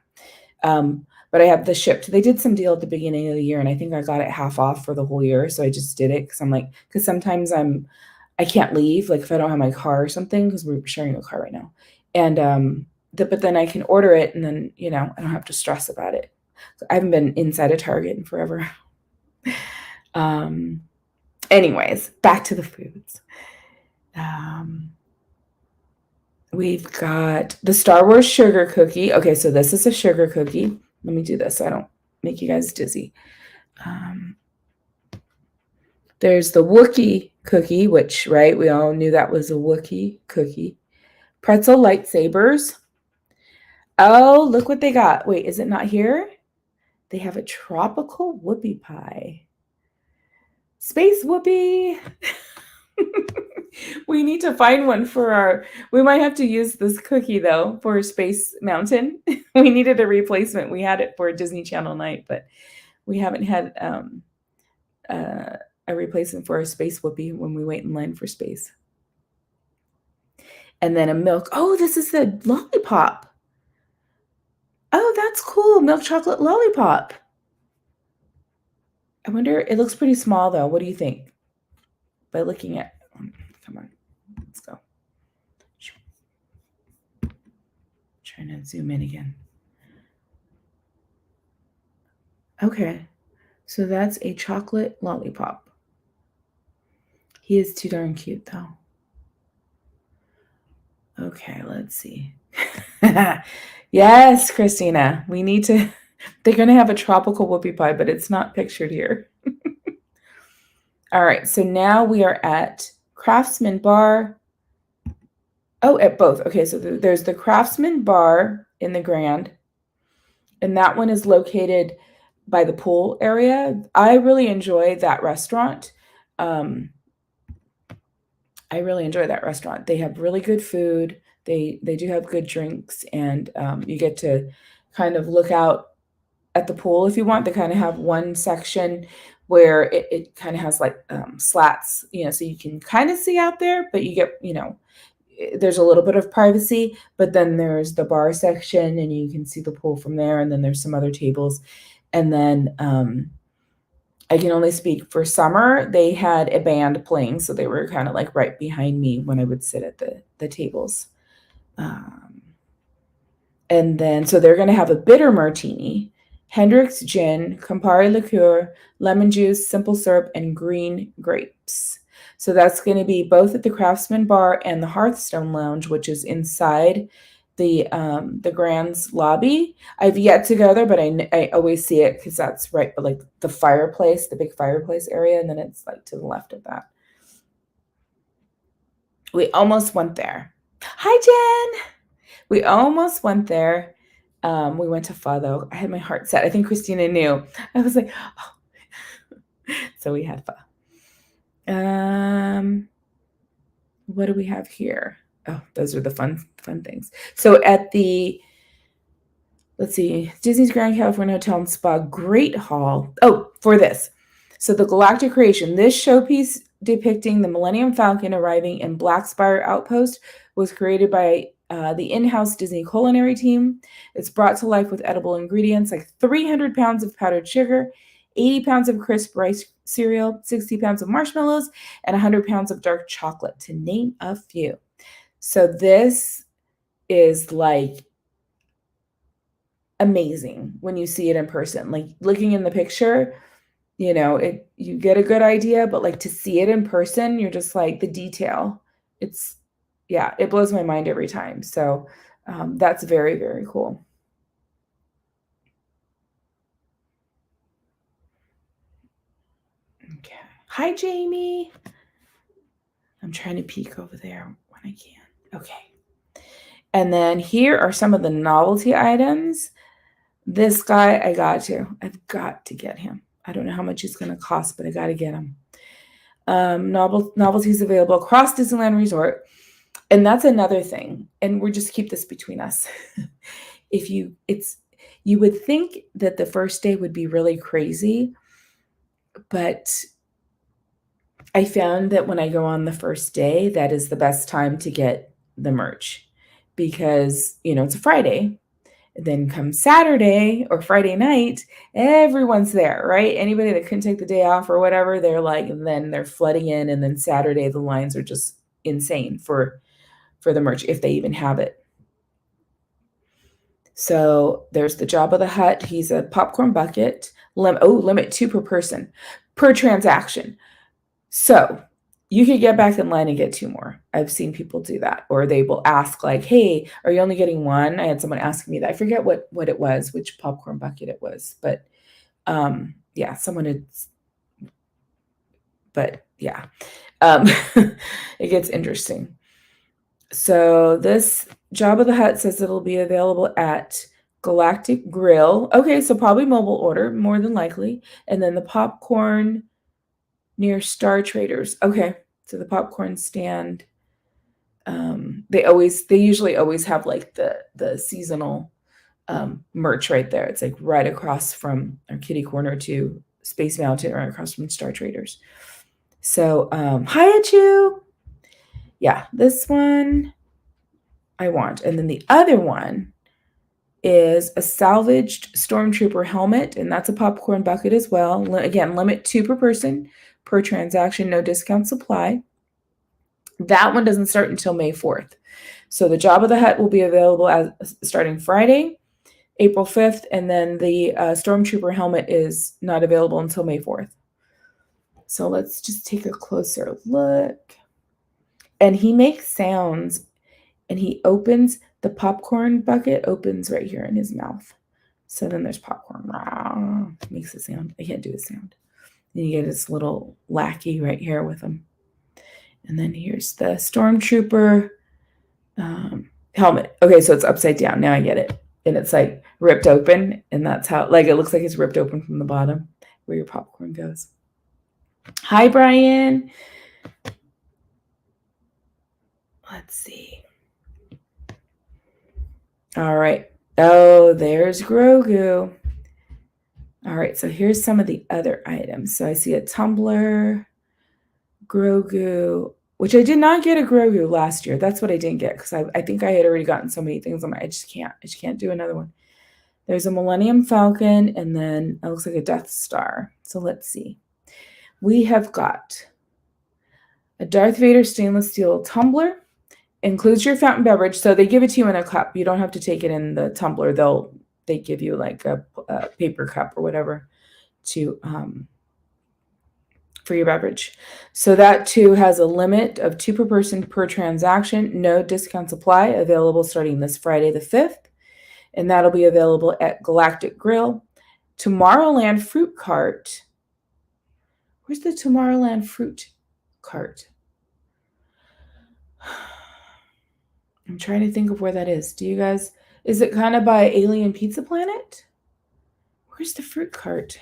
But I have the shipped. They did some deal at the beginning of the year, and I think I got it half off for the whole year. So I just did it because I'm like, because sometimes I can't leave, like if I don't have my car or something, because we're sharing a car right now. And but then I can order it, and then, you know, I don't have to stress about it. So I haven't been inside a Target in forever. Anyways, back to the foods. We've got the Star Wars sugar cookie. Okay, so this is a sugar cookie. Let me do this so I don't make you guys dizzy. There's the Wookiee cookie, which, right, we all knew that was a Wookiee cookie. Pretzel lightsabers. Oh, look what they got. Wait, is it not here? They have a tropical whoopie pie. Space whoopie. We need to find one for we might have to use this cookie though for Space Mountain. We needed a replacement. We had it for Disney Channel night, but we haven't had a replacement for a Space whoopie when we wait in line for space. And then a milk. Oh, this is the lollipop. Oh, that's cool. Milk chocolate lollipop. I wonder, it looks pretty small though. What do you think? By looking at, come on, let's go. Trying to zoom in again. Okay, so that's a chocolate lollipop. He is too darn cute though. Okay, let's see. Yes, Christina, we need to, they're going to have a tropical whoopie pie, but it's not pictured here. All right, so now we are at Craftsman Bar. Oh, at both. Okay, so there's the Craftsman Bar in the Grand, and that one is located by the pool area. I really enjoy that restaurant. I really enjoy that restaurant. They have really good food. They do have good drinks, and you get to kind of look out at the pool if you want. They kind of have one section where it kind of has like slats, you know, so you can kind of see out there, but you get, you know, there's a little bit of privacy, but then there's the bar section and you can see the pool from there. And then there's some other tables. And then I can only speak for summer. They had a band playing, so they were kind of like right behind me when I would sit at the tables. And then, so they're going to have a bitter martini, Hendrick's gin, Campari liqueur, lemon juice, simple syrup, and green grapes. So that's going to be both at the Craftsman Bar and the Hearthstone Lounge, which is inside the Grand's lobby. I've yet to go there, but I always see it because that's right, like the fireplace, the big fireplace area, and then it's like to the left of that. We almost went there. Hi, Jen. We almost went there. We went to Pho, though. I had my heart set. I think Christina knew. I was like, oh. So we had Pho. What do we have here? Oh, those are the fun things. So at the, let's see, Disney's Grand California Hotel and Spa Great Hall. Oh, for this. So the Galactic Creation, this showpiece depicting the Millennium Falcon arriving in Black Spire Outpost was created by the in-house Disney culinary team. It's brought to life with edible ingredients like 300 pounds of powdered sugar, 80 pounds of crisp rice cereal, 60 pounds of marshmallows, and 100 pounds of dark chocolate, to name a few. So this is like amazing when you see it in person. Like looking in the picture, you know, you get a good idea, but like to see it in person, you're just like the detail. It's, yeah, it blows my mind every time. So that's very, very cool. Okay. Hi, Jamie. I'm trying to peek over there when I can. Okay. And then here are some of the novelty items. This guy, I've got to get him. I don't know how much he's going to cost, but I got to get him. Novelties available across Disneyland Resort. And that's another thing. And we'll just keep this between us. You would think that the first day would be really crazy, but I found that when I go on the first day, that is the best time to get the merch because, you know, it's a Friday. Then come Saturday or Friday night, everyone's there, right? Anybody that couldn't take the day off or whatever, they're like, and then they're flooding in. And then Saturday, the lines are just insane for the merch, if they even have it. So there's the Jabba the Hutt. He's a popcorn bucket. Limit 2 per person per transaction. So you could get back in line and get 2 more. I've seen people do that. Or they will ask like, hey, are you only getting 1? I had someone asking me that. I forget what it was, which popcorn bucket it was. But yeah, someone had, but yeah, it gets interesting. So this Jabba the Hutt says it'll be available at Galactic Grill. Okay, so probably mobile order, more than likely. And then the popcorn near Star Traders. Okay, so the popcorn stand. They usually always have like the seasonal merch right there. It's like right across from our kitty corner to Space Mountain, right across from Star Traders. So hi Achu. Yeah, this one I want. And then the other one is a salvaged Stormtrooper helmet, and that's a popcorn bucket as well. Again, limit 2 per person per transaction, no discount supply. That one doesn't start until May 4th. So the Jabba the Hutt will be available starting Friday, April 5th, and then the Stormtrooper helmet is not available until May 4th. So let's just take a closer look. And he makes sounds, and he opens, the popcorn bucket opens right here in his mouth. So then there's popcorn. Makes a sound. I can't do a sound. And you get this little lackey right here with him. And then here's the Stormtrooper helmet. Okay, so it's upside down. Now I get it. And it's like ripped open. And that's how, like, it looks like it's ripped open from the bottom where your popcorn goes. Hi, Brian. Let's see. All right. Oh, there's Grogu. All right, so here's some of the other items. So I see a tumbler, Grogu, which I did not get a Grogu last year. That's what I didn't get because I think I had already gotten so many things. I just can't do another one. There's a Millennium Falcon, and then it looks like a Death Star. So let's see. We have got a Darth Vader stainless steel tumbler. Includes your fountain beverage. So they give it to you in a cup. You don't have to take it in the tumbler. They give you like a paper cup or whatever to for your beverage. So that too has a limit of 2 per person per transaction. No discounts apply. Available starting this Friday the 5th. And that'll be available at Galactic Grill. Tomorrowland Fruit Cart. Where's the Tomorrowland Fruit Cart? I'm trying to think of where that is. Do you guys, is it kind of by Alien Pizza Planet? Where's the fruit cart?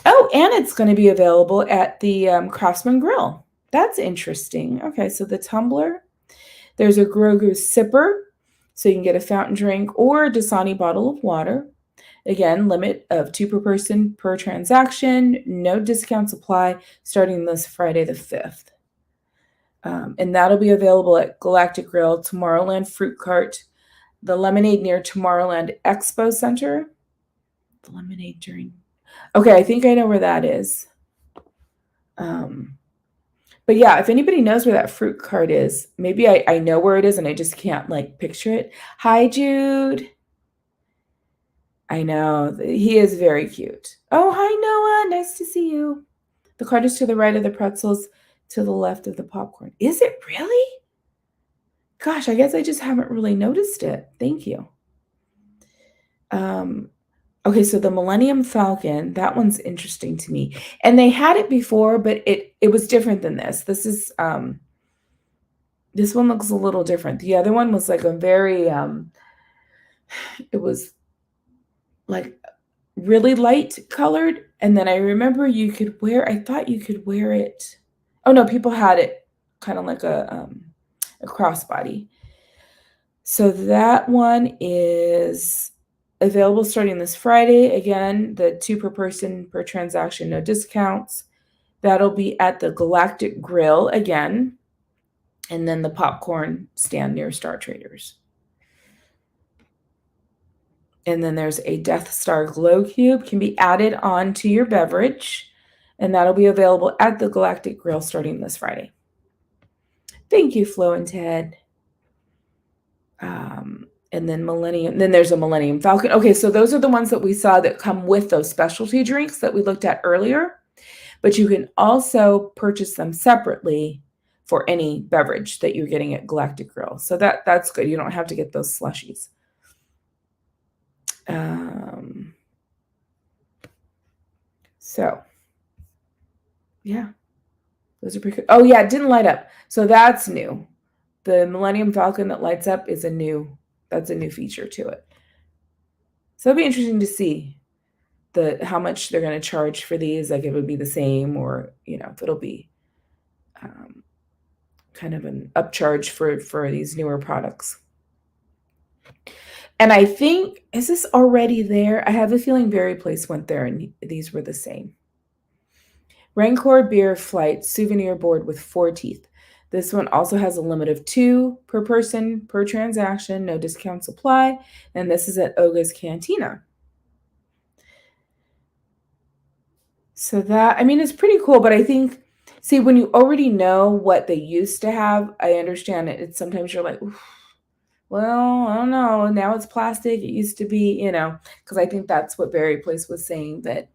Oh, and it's going to be available at the Craftsman Grill. That's interesting. Okay, so the tumbler. There's a Grogu sipper, so you can get a fountain drink or a Dasani bottle of water. Again, limit of 2 per person per transaction. No discounts apply starting this Friday the 5th. And that'll be available at Galactic Grill, Tomorrowland Fruit Cart, the lemonade near Tomorrowland Expo Center. The lemonade during... Okay, I think I know where that is. But yeah, if anybody knows where that fruit cart is, maybe I know where it is and I just can't like picture it. Hi, Jude. I know. He is very cute. Oh, hi, Noah. Nice to see you. The cart is to the right of the pretzels, to the left of the popcorn. Is it really? Gosh, I guess I just haven't really noticed it. Thank you. Okay, so the Millennium Falcon, that one's interesting to me. And they had it before, but it was different than this. This is this one looks a little different. The other one was like a very it was like really light colored. And then I remember I thought you could wear it. Oh no, people had it kind of like a crossbody. So that one is available starting this Friday. Again, the 2 per person per transaction, no discounts. That'll be at the Galactic Grill again. And then the popcorn stand near Star Traders. And then there's a Death Star glow cube, can be added on to your beverage. And that'll be available at the Galactic Grill starting this Friday. Thank you, Flo and Ted. And then there's a Millennium Falcon. Okay, so those are the ones that we saw that come with those specialty drinks that we looked at earlier. But you can also purchase them separately for any beverage that you're getting at Galactic Grill. So that's good. You don't have to get those slushies. So, yeah. Those are pretty good. Oh, yeah, it didn't light up. So that's new. The Millennium Falcon that lights up is a new feature to it. So it'll be interesting to see how much they're going to charge for these. Like it would be the same, or if it'll be kind of an upcharge for these newer products. And I think, is this already there? I have a feeling Berry Place went there and these were the same. Rancor Beer Flight souvenir board with 4 teeth. This one also has a limit of 2 per person per transaction. No discounts apply. And this is at Oga's Cantina. So that, I mean, it's pretty cool. But I think, see, when you already know what they used to have, I understand it. It's sometimes you're like, well, I don't know. Now it's plastic. It used to be, because I think that's what Berry Place was saying, that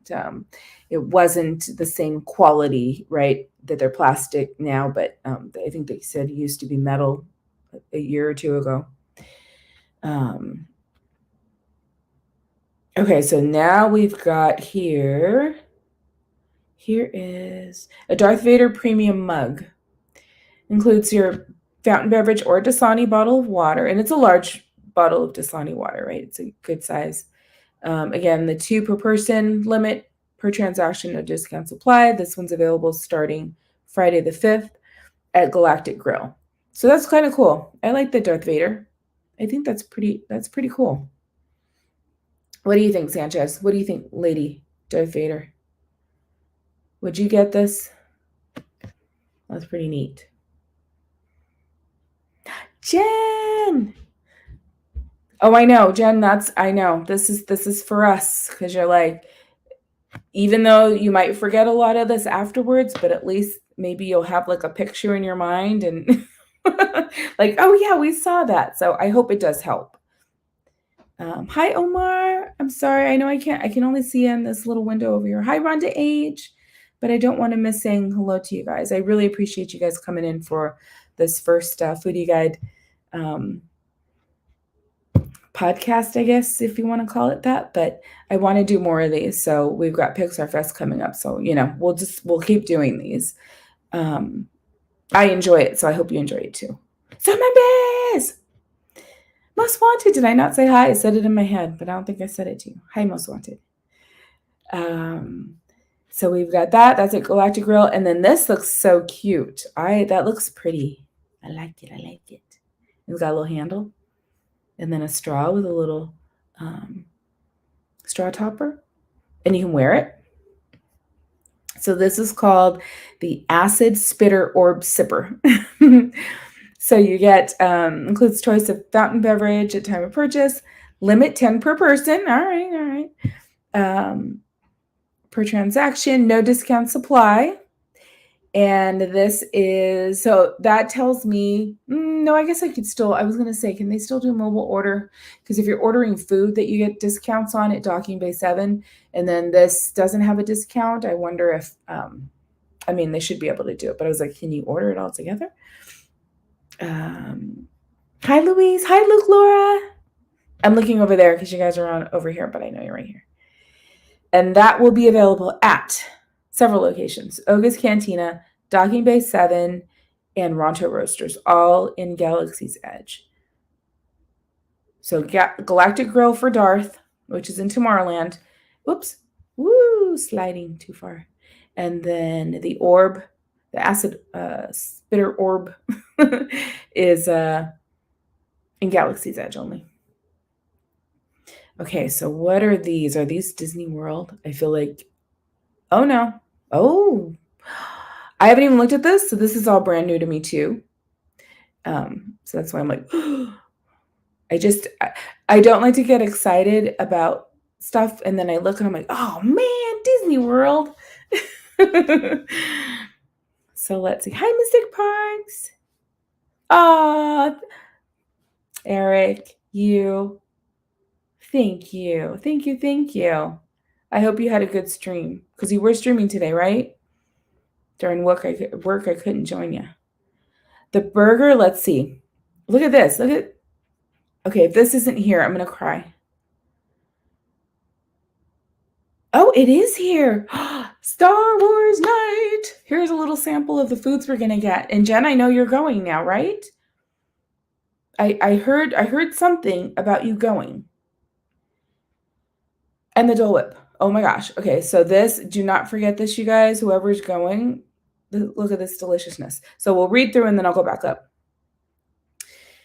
it wasn't the same quality, right, that they're plastic now. But I think they said it used to be metal a year or 2 ago. Okay, so now we've got here is a Darth Vader premium mug. Includes your fountain beverage or Dasani bottle of water, and it's a large bottle of Dasani water, right? It's a good size. Again, the 2 per person limit per transaction, no discounts apply. This one's available starting Friday the 5th at Galactic Grill. So that's kind of cool. I like the Darth Vader. I think that's pretty cool. What do you think, Sanchez? What do you think, Lady Darth Vader? Would you get this? That's pretty neat. Jen! Oh, I know, Jen, I know. This is for us because you're like, even though you might forget a lot of this afterwards, but at least maybe you'll have like a picture in your mind and like, oh yeah, we saw that. So I hope it does help. Hi, Omar. I'm sorry. I know I can only see in this little window over here. Hi, Rhonda H. But I don't want to miss saying hello to you guys. I really appreciate you guys coming in for this first foodie guide podcast, I guess, if you want to call it that. But I want to do more of these. So we've got Pixar Fest coming up. So, we'll keep doing these. I enjoy it. So I hope you enjoy it too. So members, Most Wanted. Did I not say hi? I said it in my head, but I don't think I said it to you. Hi, Most Wanted. So we've got that. That's a Galactic Grill. And then this looks so cute. That looks pretty. I like it. I like it. It's got a little handle. And then a straw with a little straw topper. And you can wear it. So this is called the Acid Spitter Orb Sipper. So you get, includes choice of fountain beverage at time of purchase. Limit 10 per person. All right. Per transaction. No discount supply. And this is, so that tells me, no, I guess I was going to say, can they still do mobile order? Because if you're ordering food that you get discounts on at Docking Bay 7, and then this doesn't have a discount, I wonder if, they should be able to do it. But I was like, can you order it all together? Hi, Louise. Hi, Luke, Laura. I'm looking over there because you guys are on over here, but I know you're right here. And that will be available at several locations: Oga's Cantina, Docking Bay 7, and Ronto Roasters, all in Galaxy's Edge. So Galactic Grill for Darth, which is in Tomorrowland. Whoops. Woo, sliding too far. And then the orb, the acid spitter orb is in Galaxy's Edge only. Okay, so what are these? Are these Disney World? I feel like, oh no. Oh, I haven't even looked at this. So this is all brand new to me too. So that's why I'm like, I don't like to get excited about stuff. And then I look and I'm like, oh man, Disney World. So let's see. Hi, Mystic Parks. Eric, thank you. Thank you. I hope you had a good stream because you were streaming today, right? During work, I couldn't join you. The burger, let's see. Look at this. Okay, if this isn't here, I'm going to cry. Oh, it is here. Star Wars night. Here's a little sample of the foods we're going to get. And Jen, I know you're going now, right? I heard something about you going. And the Dole Whip. Oh my gosh. Okay, so do not forget this, you guys, whoever's going. Look at this deliciousness. So we'll read through and then I'll go back up.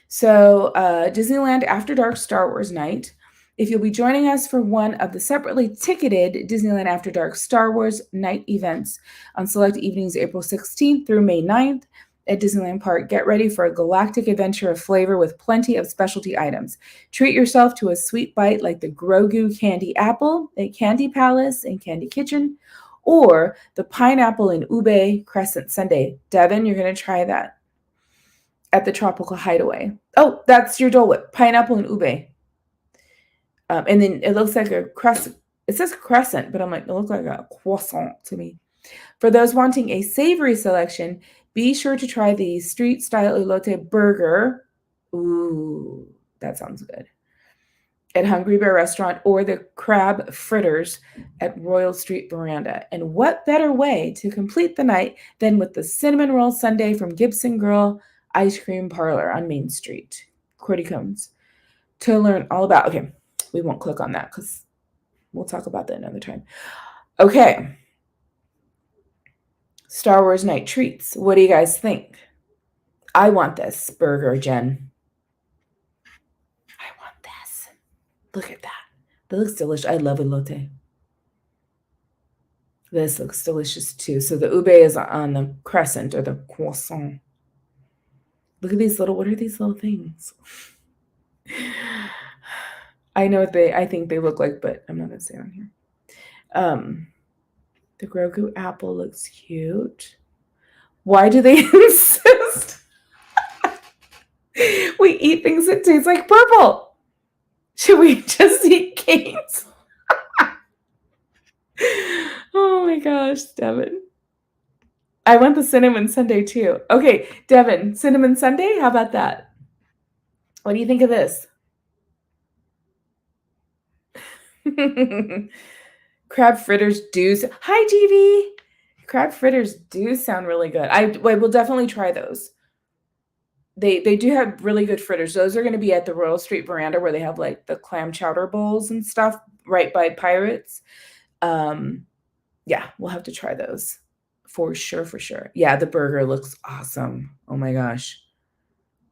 So Disneyland After Dark Star Wars Night. If you'll be joining us for one of the separately ticketed Disneyland After Dark Star Wars Night events on select evenings April 16th through May 9th at Disneyland Park, get ready for a galactic adventure of flavor with plenty of specialty items. Treat yourself to a sweet bite like the Grogu Candy Apple at Candy Palace and Candy Kitchen, or the Pineapple and Ube Crescent Sundae. Devin, you're going to try that at the Tropical Hideaway. Oh, that's your Dole Whip, pineapple and ube. And then it looks like a crescent. It says crescent, but I'm like, it looks like a croissant to me. For those wanting a savory selection, be sure to try the street-style elote burger. Ooh, that sounds good. At Hungry Bear Restaurant, or the crab fritters at Royal Street Veranda. And what better way to complete the night than with the cinnamon roll sundae from Gibson Girl Ice Cream Parlor on Main Street. Cordy cones. To learn all about, okay, we won't click on that because we'll talk about that another time. Okay. Star Wars Night treats. What do you guys think? I want this burger, Jen. I want this. Look at that. That looks delicious. I love elote. This looks delicious too. So the ube is on the crescent or the croissant. Look at these what are these little things? I know what I think they look like, but I'm not gonna say it on here. The Grogu apple looks cute. Why do they insist we eat things that taste like purple? Should we just eat canes? Oh my gosh, Devin. I want the cinnamon sundae too. Okay, Devin, cinnamon sundae? How about that? What do you think of this? Crab fritters do. Hi, TV. Crab fritters do sound really good. I will definitely try those. They do have really good fritters. Those are going to be at the Royal Street Veranda where they have like the clam chowder bowls and stuff right by Pirates. Yeah, we'll have to try those for sure, for sure. Yeah, the burger looks awesome. Oh my gosh.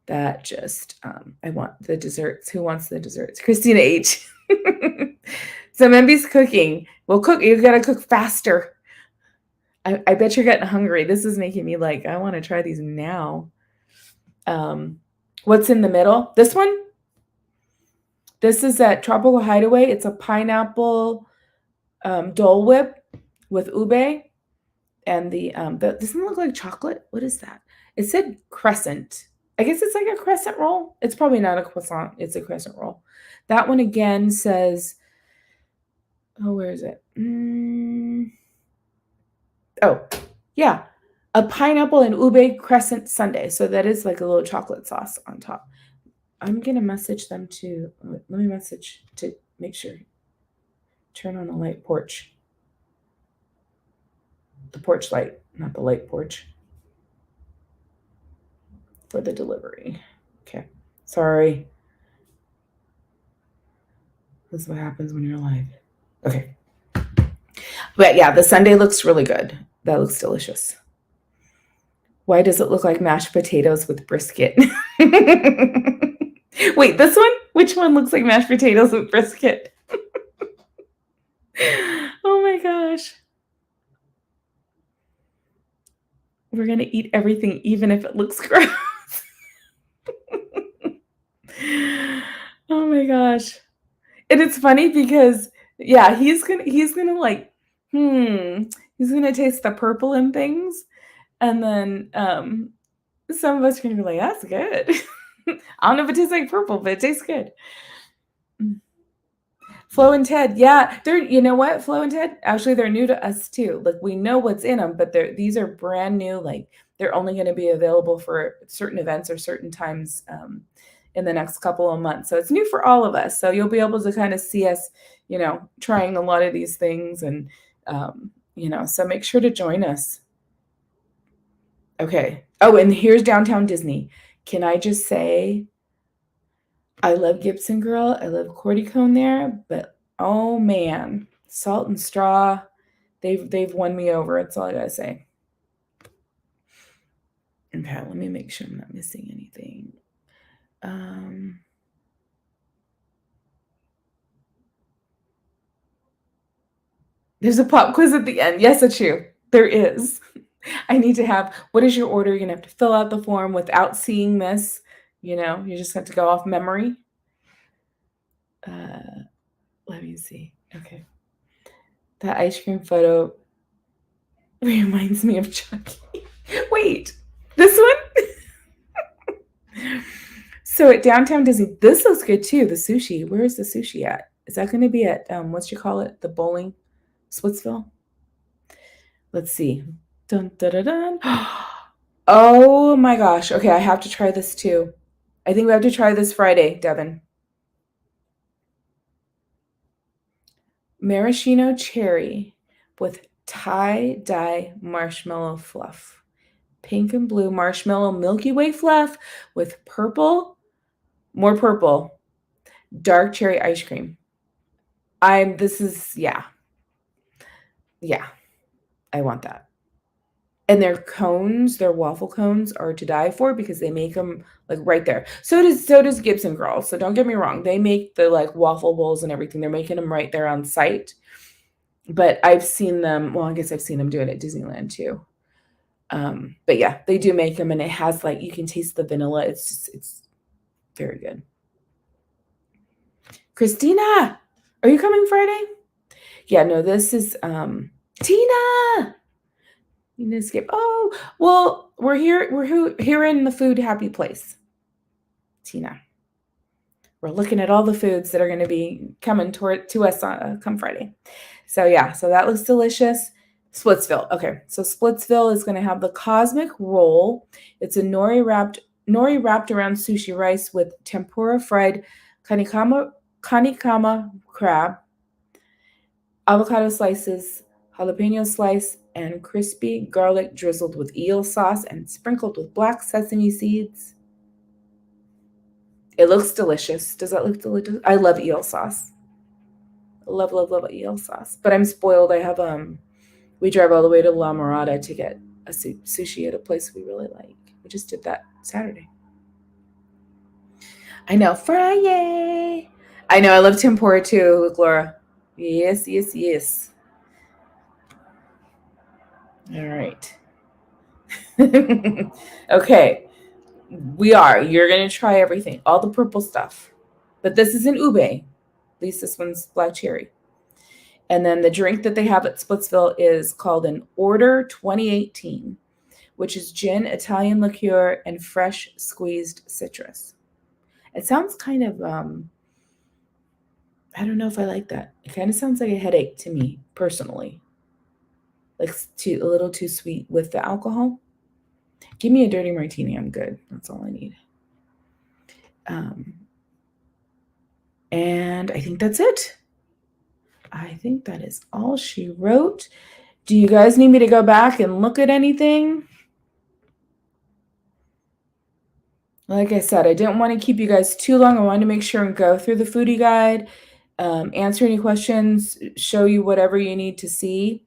That just I want the desserts. Who wants the desserts? Christina H. So Memby's cooking. Well, cook. You gotta cook faster. I bet you're getting hungry. This is making me like I want to try these now. What's in the middle? This one. This is at Tropical Hideaway. It's a pineapple Dole Whip with ube, and the doesn't it look like chocolate? What is that? It said crescent. I guess it's like a crescent roll. It's probably not a croissant. It's a crescent roll. That one again says, oh, where is it? Oh, yeah. A pineapple and ube crescent sundae. So that is like a little chocolate sauce on top. I'm going to message them to, let me message to make sure. Turn on the light porch. The porch light, not the light porch. For the delivery. Okay. Sorry. This is what happens when you're live. Okay. But yeah, the sundae looks really good. That looks delicious. Why does it look like mashed potatoes with brisket? Wait, this one? Which one looks like mashed potatoes with brisket? Oh my gosh. We're going to eat everything even if it looks gross. Oh my gosh. And it's funny because yeah, he's gonna like, he's gonna taste the purple and things. And then some of us are gonna be like, that's good. I don't know if it tastes like purple, but it tastes good. Flo and Ted, yeah, you know what? Flo and Ted, actually, they're new to us too. Like we know what's in them, but these are brand new. Like they're only going to be available for certain events or certain times in the next couple of months. So it's new for all of us. So you'll be able to kind of see us, trying a lot of these things, and so make sure to join us. Okay. Oh, and here's Downtown Disney. Can I just say, I love Gibson Girl. I love Cordy Cone there, but oh man, Salt and Straw, they've won me over. That's all I gotta say. Okay, let me make sure I'm not missing anything. There's a pop quiz at the end. Yes, it's true. There is. I need to have, what is your order? You're gonna have to fill out the form without seeing this. You just have to go off memory. Let me see. Okay. That ice cream photo reminds me of Chucky. Wait, this one? So at Downtown Disney, this looks good too. The sushi. Where is the sushi at? Is that going to be at what you call it? The bowling, Splitsville? Let's see. Dun, dun, dun, dun. Oh my gosh. Okay, I have to try this too. I think we have to try this Friday, Devin. Maraschino cherry with tie-dye marshmallow fluff. Pink and blue marshmallow Milky Way fluff with purple, more purple, dark cherry ice cream. Yeah, I want that. And their cones, their waffle cones are to die for because they make them like right there. So does Gibson Girl. So don't get me wrong. They make the like waffle bowls and everything. They're making them right there on site. But I've seen them, well, I guess I've seen them do it at Disneyland too. But yeah, they do make them, and it has you can taste the vanilla. It's very good. Christina, are you coming Friday? Yeah, no, this is Tina. You need to skip. Oh, well, we're here. We're here in the food happy place. Tina, we're looking at all the foods that are going to be coming to us come Friday. So yeah, so that looks delicious. Splitsville. Okay, so Splitsville is going to have the cosmic roll. It's a nori wrapped around sushi rice with tempura fried kanikama crab, avocado slices, jalapeno slice, and crispy garlic drizzled with eel sauce and sprinkled with black sesame seeds. It looks delicious. Does that look delicious? I love eel sauce. Love, love, love eel sauce. But I'm spoiled. I have we drive all the way to La Mirada to get a sushi at a place we really like. We just did that Saturday. I know, Friday. I know, I love tempura too, Laura. Yes, yes, yes. All right. Okay. You're going to try everything, all the purple stuff. But this isn't ube. At least this one's black cherry. And then the drink that they have at Splitsville is called an Order 2018, which is gin, Italian liqueur, and fresh squeezed citrus. It sounds kind of, I don't know if I like that. It kind of sounds like a headache to me, personally. Like a little too sweet with the alcohol. Give me a dirty martini. I'm good. That's all I need. And I think that's it. I think that is all she wrote. Do you guys need me to go back and look at anything? Like I said, I didn't want to keep you guys too long. I wanted to make sure and go through the foodie guide, answer any questions, show you whatever you need to see.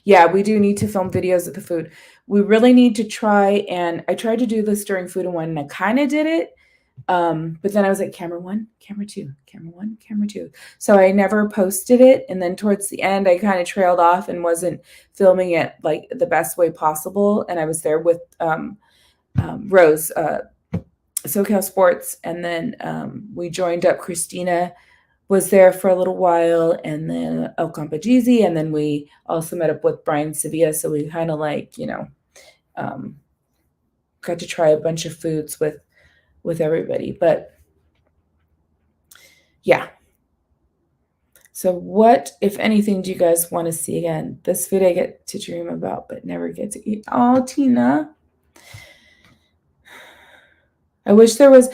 Yeah, we do need to film videos of the food. We really need to try, and I tried to do this during Food and Wine, and I kind of did it. But then I was like, camera one, camera two, camera one, camera two. So I never posted it. And then towards the end, I kind of trailed off and wasn't filming it like the best way possible. And I was there with Rose, SoCal Sports. And then we joined up. Christina was there for a little while, and then El Campagizi. And then we also met up with Brian Sevilla. So we kind of like, got to try a bunch of foods with everybody. But yeah. So what, if anything, do you guys want to see again? This food I get to dream about, but never get to eat. Oh, Tina. I wish there was,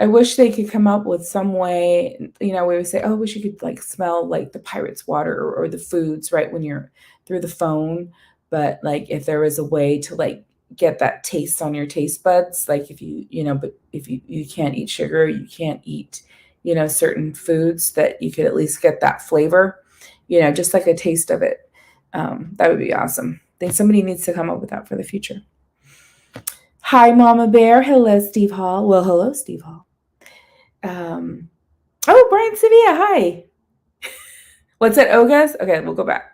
I wish they could come up with some way, we would say, oh, I wish you could like smell like the Pirate's water or the foods right when you're through the phone. But like if there was a way to like get that taste on your taste buds, like if but if you can't eat sugar, you can't eat, certain foods, that you could at least get that flavor, just like a taste of it. That would be awesome. I think somebody needs to come up with that for the future. Hi, Mama Bear. Hello, Steve Hall. Well, hello, Steve Hall. Oh, Brian Sevilla. Hi. What's at Oga's? Okay, we'll go back.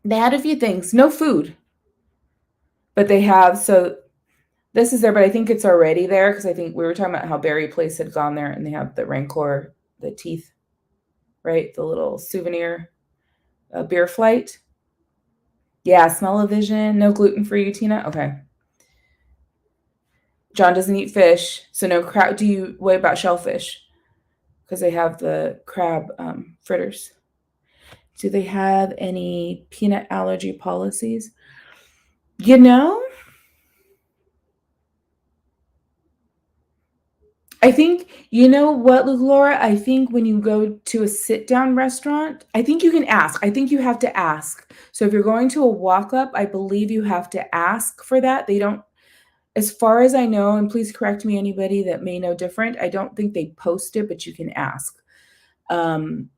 They had a few things. No food. But they have, so this is there, but I think it's already there because I think we were talking about how Berry Place had gone there, and they have the Rancor, the teeth, right? The little souvenir beer flight. Yeah, smell-o-vision. No gluten for you, Tina? Okay. John doesn't eat fish, so no crab. What about shellfish? Because they have the crab fritters. Do they have any peanut allergy policies? I think, what, Laura? I think when you go to a sit-down restaurant, I think you can ask. I think you have to ask. So if you're going to a walk-up, I believe you have to ask for that. They don't, as far as I know, and please correct me, anybody that may know different, I don't think they post it, but you can ask. And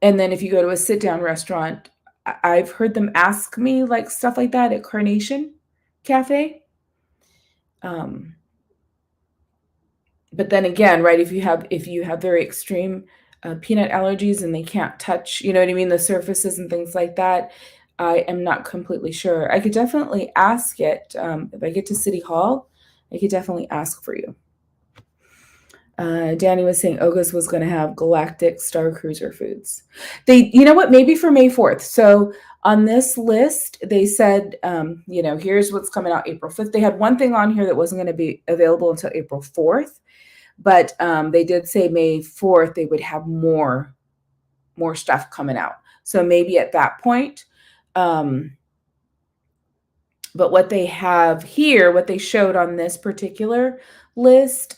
then if you go to a sit-down restaurant, I've heard them ask me like stuff like that at Carnation Cafe. But then again, right, if you have very extreme peanut allergies and they can't touch, you know what I mean, the surfaces and things like that, I am not completely sure. I could definitely ask it. If I get to City Hall, I could definitely ask for you. Danny was saying Oga's was going to have Galactic Star Cruiser foods. You know what? Maybe for May 4th. So on this list, they said, here's what's coming out April 5th. They had one thing on here that wasn't going to be available until April 4th, but they did say May 4th they would have more stuff coming out. So maybe at that point. But what they have here, what they showed on this particular list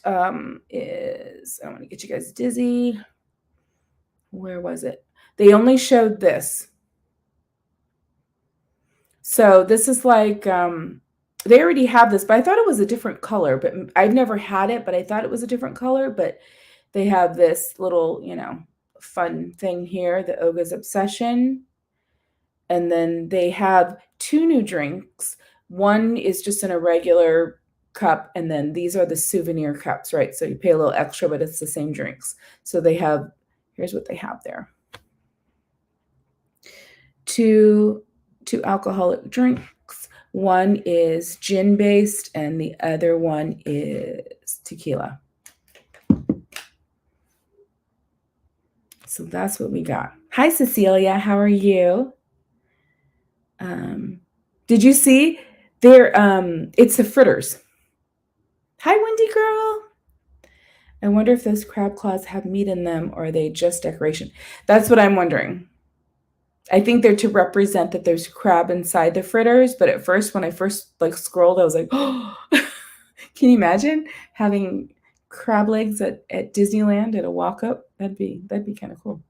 is, I don't want to get you guys dizzy. Where was it? They only showed this. So this is like, they already have this, but I thought it was a different color, but I've never had it, but I thought it was a different color, but they have this little, fun thing here, the Oga's Obsession. And then they have 2 new drinks. One is just in a regular cup, and then these are the souvenir cups, right? So you pay a little extra, but it's the same drinks. So they have, here's what they have there. 2 alcoholic drinks. One is gin-based, and the other one is tequila. So that's what we got. Hi, Cecilia. How are you? Did you see it's the fritters. Hi, Wendy girl. I wonder if those crab claws have meat in them or are they just decoration? That's what I'm wondering. I think they're to represent that there's crab inside the fritters, but at first, when I first scrolled, I was like, oh, can you imagine having crab legs at Disneyland at a walk-up? That'd be kind of cool.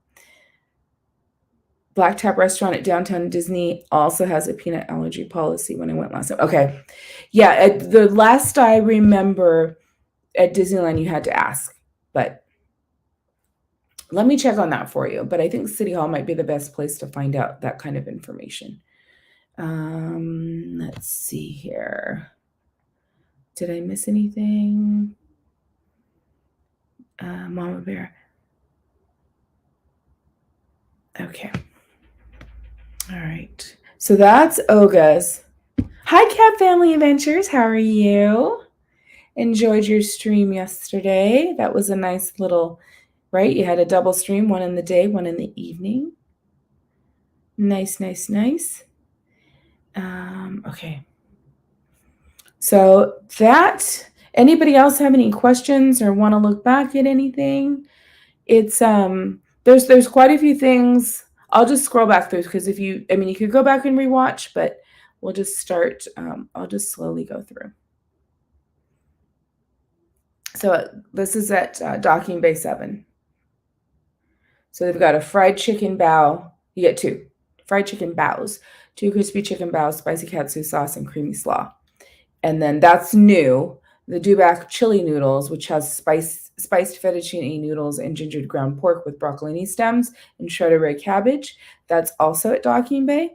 Black Tap Restaurant at Downtown Disney also has a peanut allergy policy when I went last time. Okay. Yeah, the last I remember at Disneyland, you had to ask. But let me check on that for you. But I think City Hall might be the best place to find out that kind of information. Let's see here. Did I miss anything? Mama Bear. Okay. All right. So that's Oga's. Hi, Cat Family Adventures. How are you? Enjoyed your stream yesterday. That was a nice little, right? You had a double stream, one in the day, one in the evening. Nice, nice, nice. Okay. So anybody else have any questions or want to look back at anything? It's, there's quite a few things. I'll just scroll back through because you could go back and rewatch, but we'll just start. I'll just slowly go through. So this is at Docking Bay 7. So they've got a fried chicken bao. You get 2 fried chicken baos, 2 crispy chicken baos, spicy katsu sauce, and creamy slaw. And then that's new. The Dubac chili noodles, which has spiced fettuccine noodles and gingered ground pork with broccolini stems and shredded red cabbage. That's also at Docking Bay.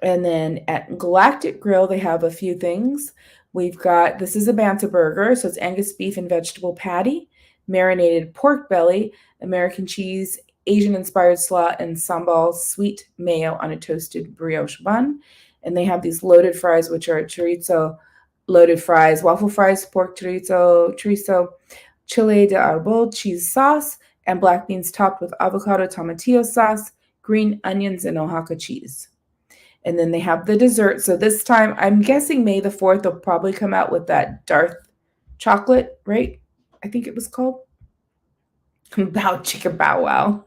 And then at Galactic Grill, they have a few things. We've got, this is a Banta burger. So it's Angus beef and vegetable patty, marinated pork belly, American cheese, Asian-inspired slaw, and sambal sweet mayo on a toasted brioche bun. And they have these loaded fries, which are chorizo loaded fries, waffle fries, pork chorizo, chile de arbol, cheese sauce, and black beans topped with avocado tomatillo sauce, green onions, and Oaxaca cheese. And then they have the dessert. So this time, I'm guessing May the 4th, they'll probably come out with that Darth chocolate, right? I think it was called. Bow chicka bow wow.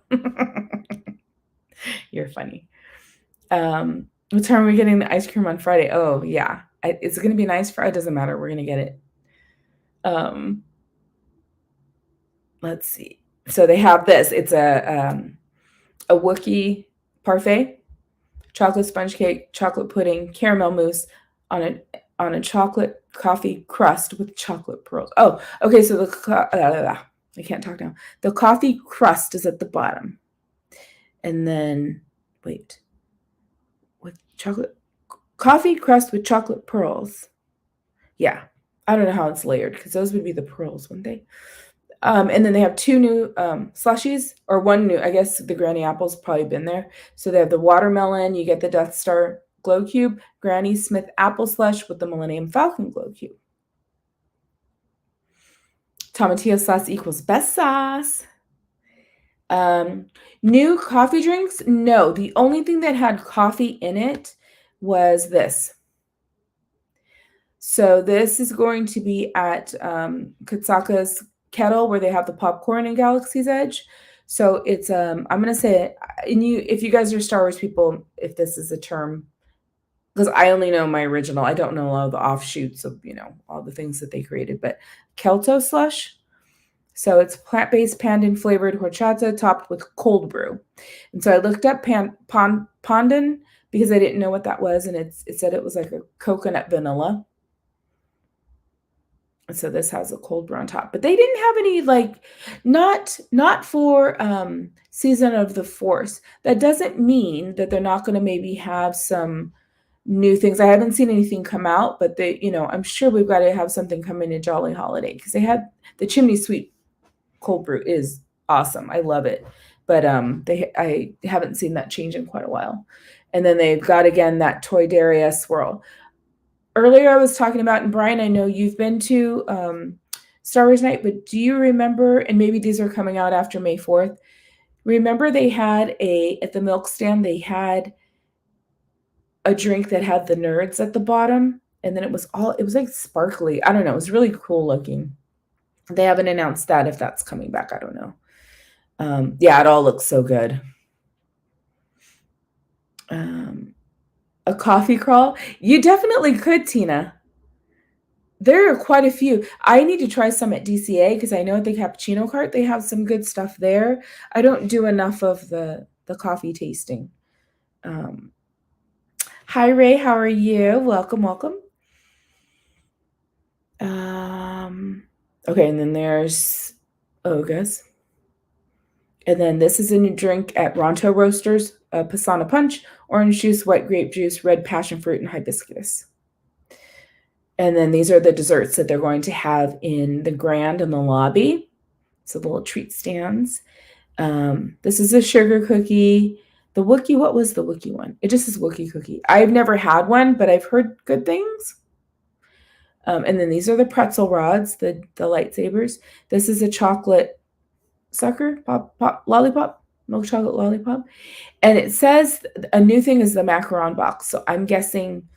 You're funny. What time are we getting the ice cream on Friday? Oh, yeah. It's going to be nice. It doesn't matter. We're going to get it. Let's see. So they have this. It's a Wookiee parfait, chocolate sponge cake, chocolate pudding, caramel mousse on a chocolate coffee crust with chocolate pearls. Oh, okay. So I can't talk now. The coffee crust is at the bottom. And then, with chocolate, coffee crust with chocolate pearls. Yeah. I don't know how it's layered because those would be the pearls, wouldn't they? And then they have 2 new slushies, or 1 new. I guess the Granny Apple's probably been there. So they have the watermelon. You get the Death Star Glow Cube, Granny Smith Apple Slush with the Millennium Falcon Glow Cube. Tomatillo sauce equals best sauce. New coffee drinks? No, the only thing that had coffee in it was this. So this is going to be at Katsaka's Kettle, where they have the popcorn in Galaxy's Edge. So it's I'm gonna say it, and if you guys are Star Wars people, if this is a term, because I only know my original, I don't know all the offshoots of all the things that they created, but Kelto slush. So it's plant-based pandan flavored horchata topped with cold brew. And so I looked up pandan because I didn't know what that was, and it said it was like a coconut vanilla. So this has a cold brew on top, but they didn't have any, like, not for Season of the Force. That doesn't mean that they're not going to maybe have some new things. I haven't seen anything come out, but I'm sure we've got to have something come in a Jolly Holiday, because they had the Chimney Sweet cold brew is awesome. I love it, but I haven't seen that change in quite a while. And then they've got again that Toy Dairy swirl. Earlier, I was talking about, and Brian, I know you've been to Star Wars Night, but do you remember, and maybe these are coming out after May 4th, remember they had at the milk stand, they had a drink that had the nerds at the bottom, and then it was like sparkly. I don't know. It was really cool looking. They haven't announced that, if that's coming back. I don't know. Yeah, it all looks so good. A coffee crawl? You definitely could, Tina. There are quite a few. I need to try some at DCA, because I know at the cappuccino cart they have some good stuff there. I don't do enough of the coffee tasting. Hi, Ray. How are you? Welcome, welcome. Okay, and then there's Ogas. And then this is a new drink at Ronto Roasters, Pisana Punch, orange juice, white grape juice, red passion fruit, and hibiscus. And then these are the desserts that they're going to have in the Grand in the lobby. So the little treat stands. This is a sugar cookie. The Wookiee, what was the Wookiee one? It just says Wookiee cookie. I've never had one, but I've heard good things. And then these are the pretzel rods, the lightsabers. This is a chocolate sucker, pop, lollipop, milk chocolate lollipop. And it says a new thing is the macaron box. So I'm guessing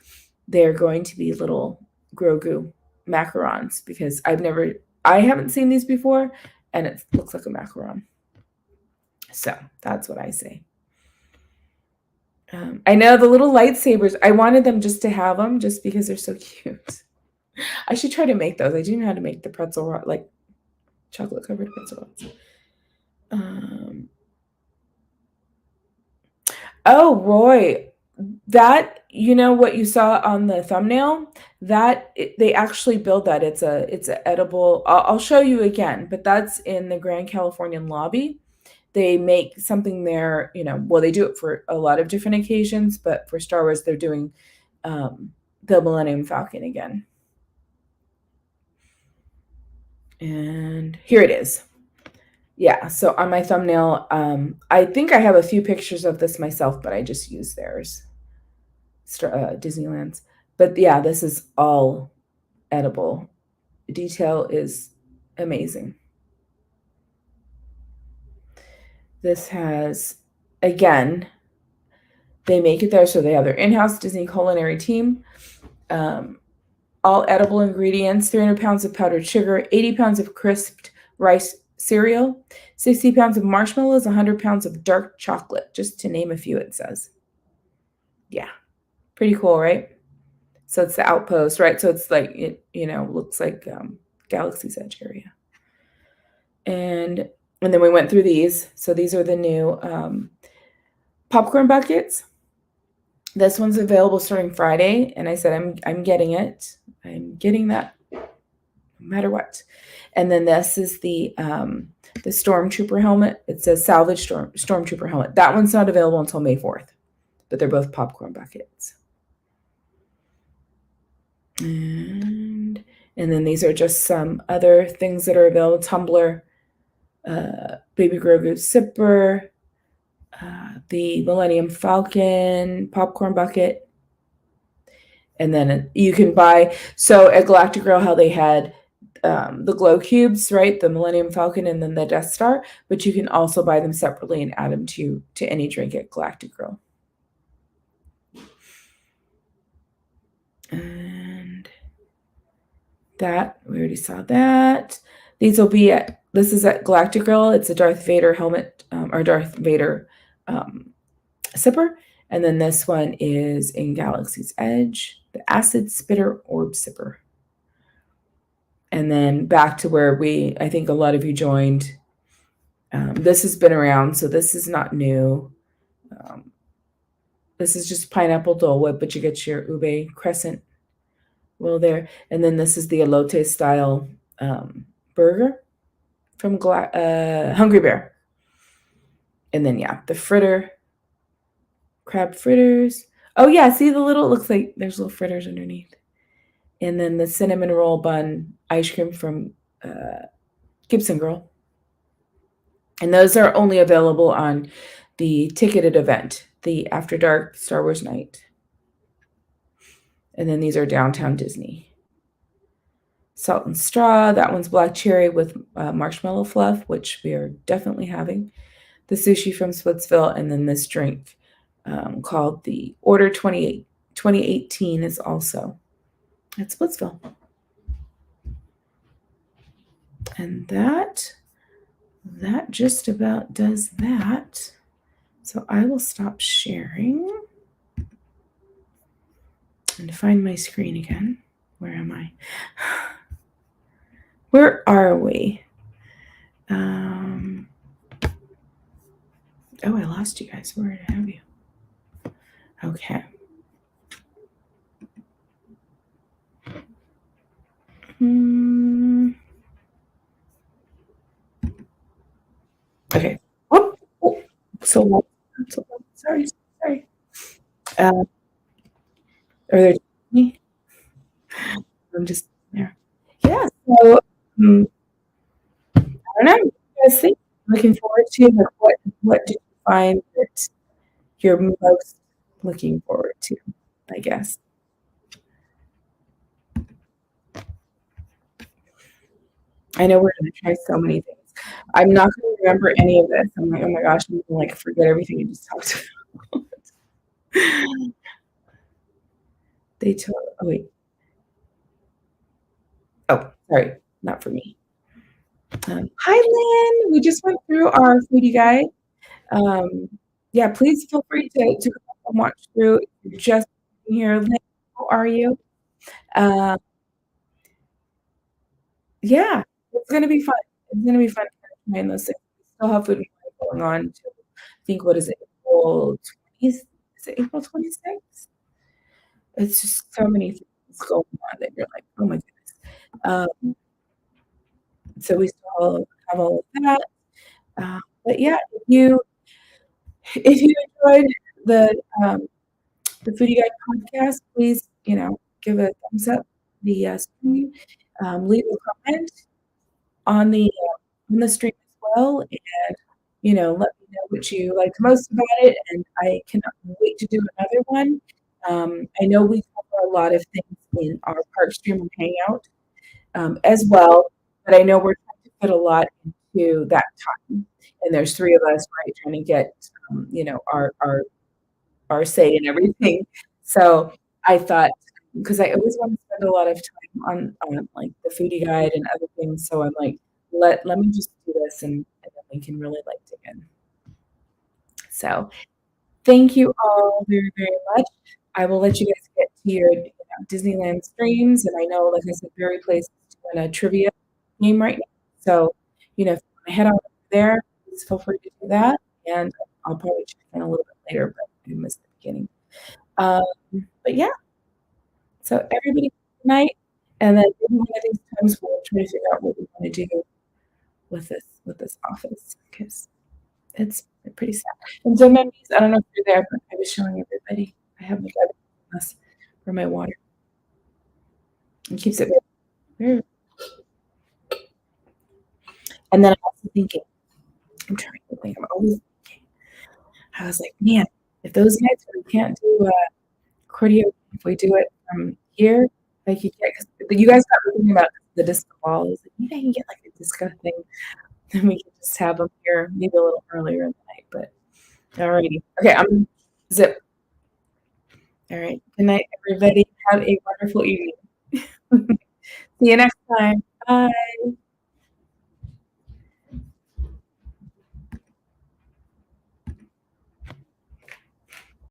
they're going to be little Grogu macarons, because I haven't seen these before, and it looks like a macaron. So that's what I say. I know the little lightsabers, I wanted them just to have them just because they're so cute. I should try to make those. I do know how to make the pretzel rod, like chocolate covered pretzel rods. Oh, Roy, that, what you saw on the thumbnail, that they actually build that. It's an edible. I'll show you again, but that's in the Grand Californian lobby. They make something there, well, they do it for a lot of different occasions, but for Star Wars, they're doing the Millennium Falcon again. And here it is. Yeah, so on my thumbnail, I think I have a few pictures of this myself, but I just use theirs, Disneyland's. But yeah, this is all edible. The detail is amazing. This has, again, they make it there, so they have their in-house Disney culinary team. All edible ingredients, 300 pounds of powdered sugar, 80 pounds of crisped rice cereal, 60 pounds of marshmallows, 100 pounds of dark chocolate, just to name a few, it says. Yeah, pretty cool, right? So it's the outpost, right? So it's like, it, looks like Galaxy's Edge area. And then we went through these. So these are the new popcorn buckets. This one's available starting Friday, and I said I'm getting it. I'm getting that no matter what. And then this is the Stormtrooper helmet. It says salvage Stormtrooper helmet. That one's not available until May 4th, but they're both popcorn buckets. And then these are just some other things that are available. Tumbler, Baby Grogu sipper, the Millennium Falcon popcorn bucket. And then you can buy, so at Galactic Grill, how they had the glow cubes, right? The Millennium Falcon and then the Death Star, but you can also buy them separately and add them to any drink at Galactic Grill. And that, we already saw that. These will be at, this is at Galactic Grill. It's a Darth Vader helmet, or Darth Vader sipper. And then this one is in Galaxy's Edge, the Acid Spitter Orb Sipper. And then back to where I think a lot of you joined. This has been around, so this is not new. This is just pineapple Dole Whip, but you get your ube crescent roll there. And then this is the elote style burger from Hungry Bear. And then, yeah, the fritter, crab fritters. Oh, yeah, see the little, it looks like there's little fritters underneath. And then the cinnamon roll bun ice cream from Gibson Girl. And those are only available on the ticketed event, the After Dark Star Wars Night. And then these are Downtown Disney. Salt and Straw, that one's black cherry with marshmallow fluff, which we are definitely having. The sushi from Splitsville, and then this drink called the Order 2018 is also at Splitsville. And that just about does that. So I will stop sharing and find my screen again. Where am I? Where are we? Oh, I lost you guys. Where did I have you? Okay. Okay. Oh, so sorry. Are there me? I'm just there. Yeah. So I don't know. What you guys think? Looking forward to what did you find that you're most looking forward to? I guess. I know we're going to try so many things. I'm not going to remember any of this. I'm like, oh my gosh, I'm going to forget everything you just talked about. They told. Oh wait. Oh, sorry, not for me. Hi, Lynn. We just went through our foodie guide. Yeah, please feel free to come and watch through. If you're just here, Lynn, how are you? Yeah, it's gonna be fun. It's gonna be fun trying those things. We still have food going on till, I think, what is it, April 20th? Is it April 26th? It's just so many things going on that you're like, oh my goodness. So we still have all of that. But yeah, if you enjoyed the Foodie Guide podcast, please, give a thumbs up the stream, leave a comment on the stream as well, and let me know what you liked most about it, and I cannot wait to do another one. I know we cover a lot of things in our park stream and hangout as well, but I know we're trying to put a lot into that time, and there's 3 of us, right, trying to get our say in everything. So I thought, because I always want to spend a lot of time on like the foodie guide and other things, so I'm like, let me just do this, and then we can really dig in. So thank you all very, very much. I will let you guys get to your Disneyland streams, and I know, like I said, Barry plays in a trivia game right now. So, if you want to head on over there, please feel free to do that, and I'll probably check in a little bit later, but I missed the beginning. But yeah, so everybody good night, and then maybe one of these times we'll try to figure out what we want to do with this office, because it's pretty sad. And so memories, I don't know if you're there, but I was showing everybody. I have like other glass for my water. It keeps it very. And then I'm also thinking, I'm trying to think, I'm always thinking, I was like, man, if those nights where we can't do Cordy, if we do it from here, like you guys got me thinking about the disco ball. I was like, maybe I can get like a disco thing, and we can just have them here maybe a little earlier in the night. But alrighty, okay, I'm zip. All right, good night, everybody. Have a wonderful evening. See you next time. Bye.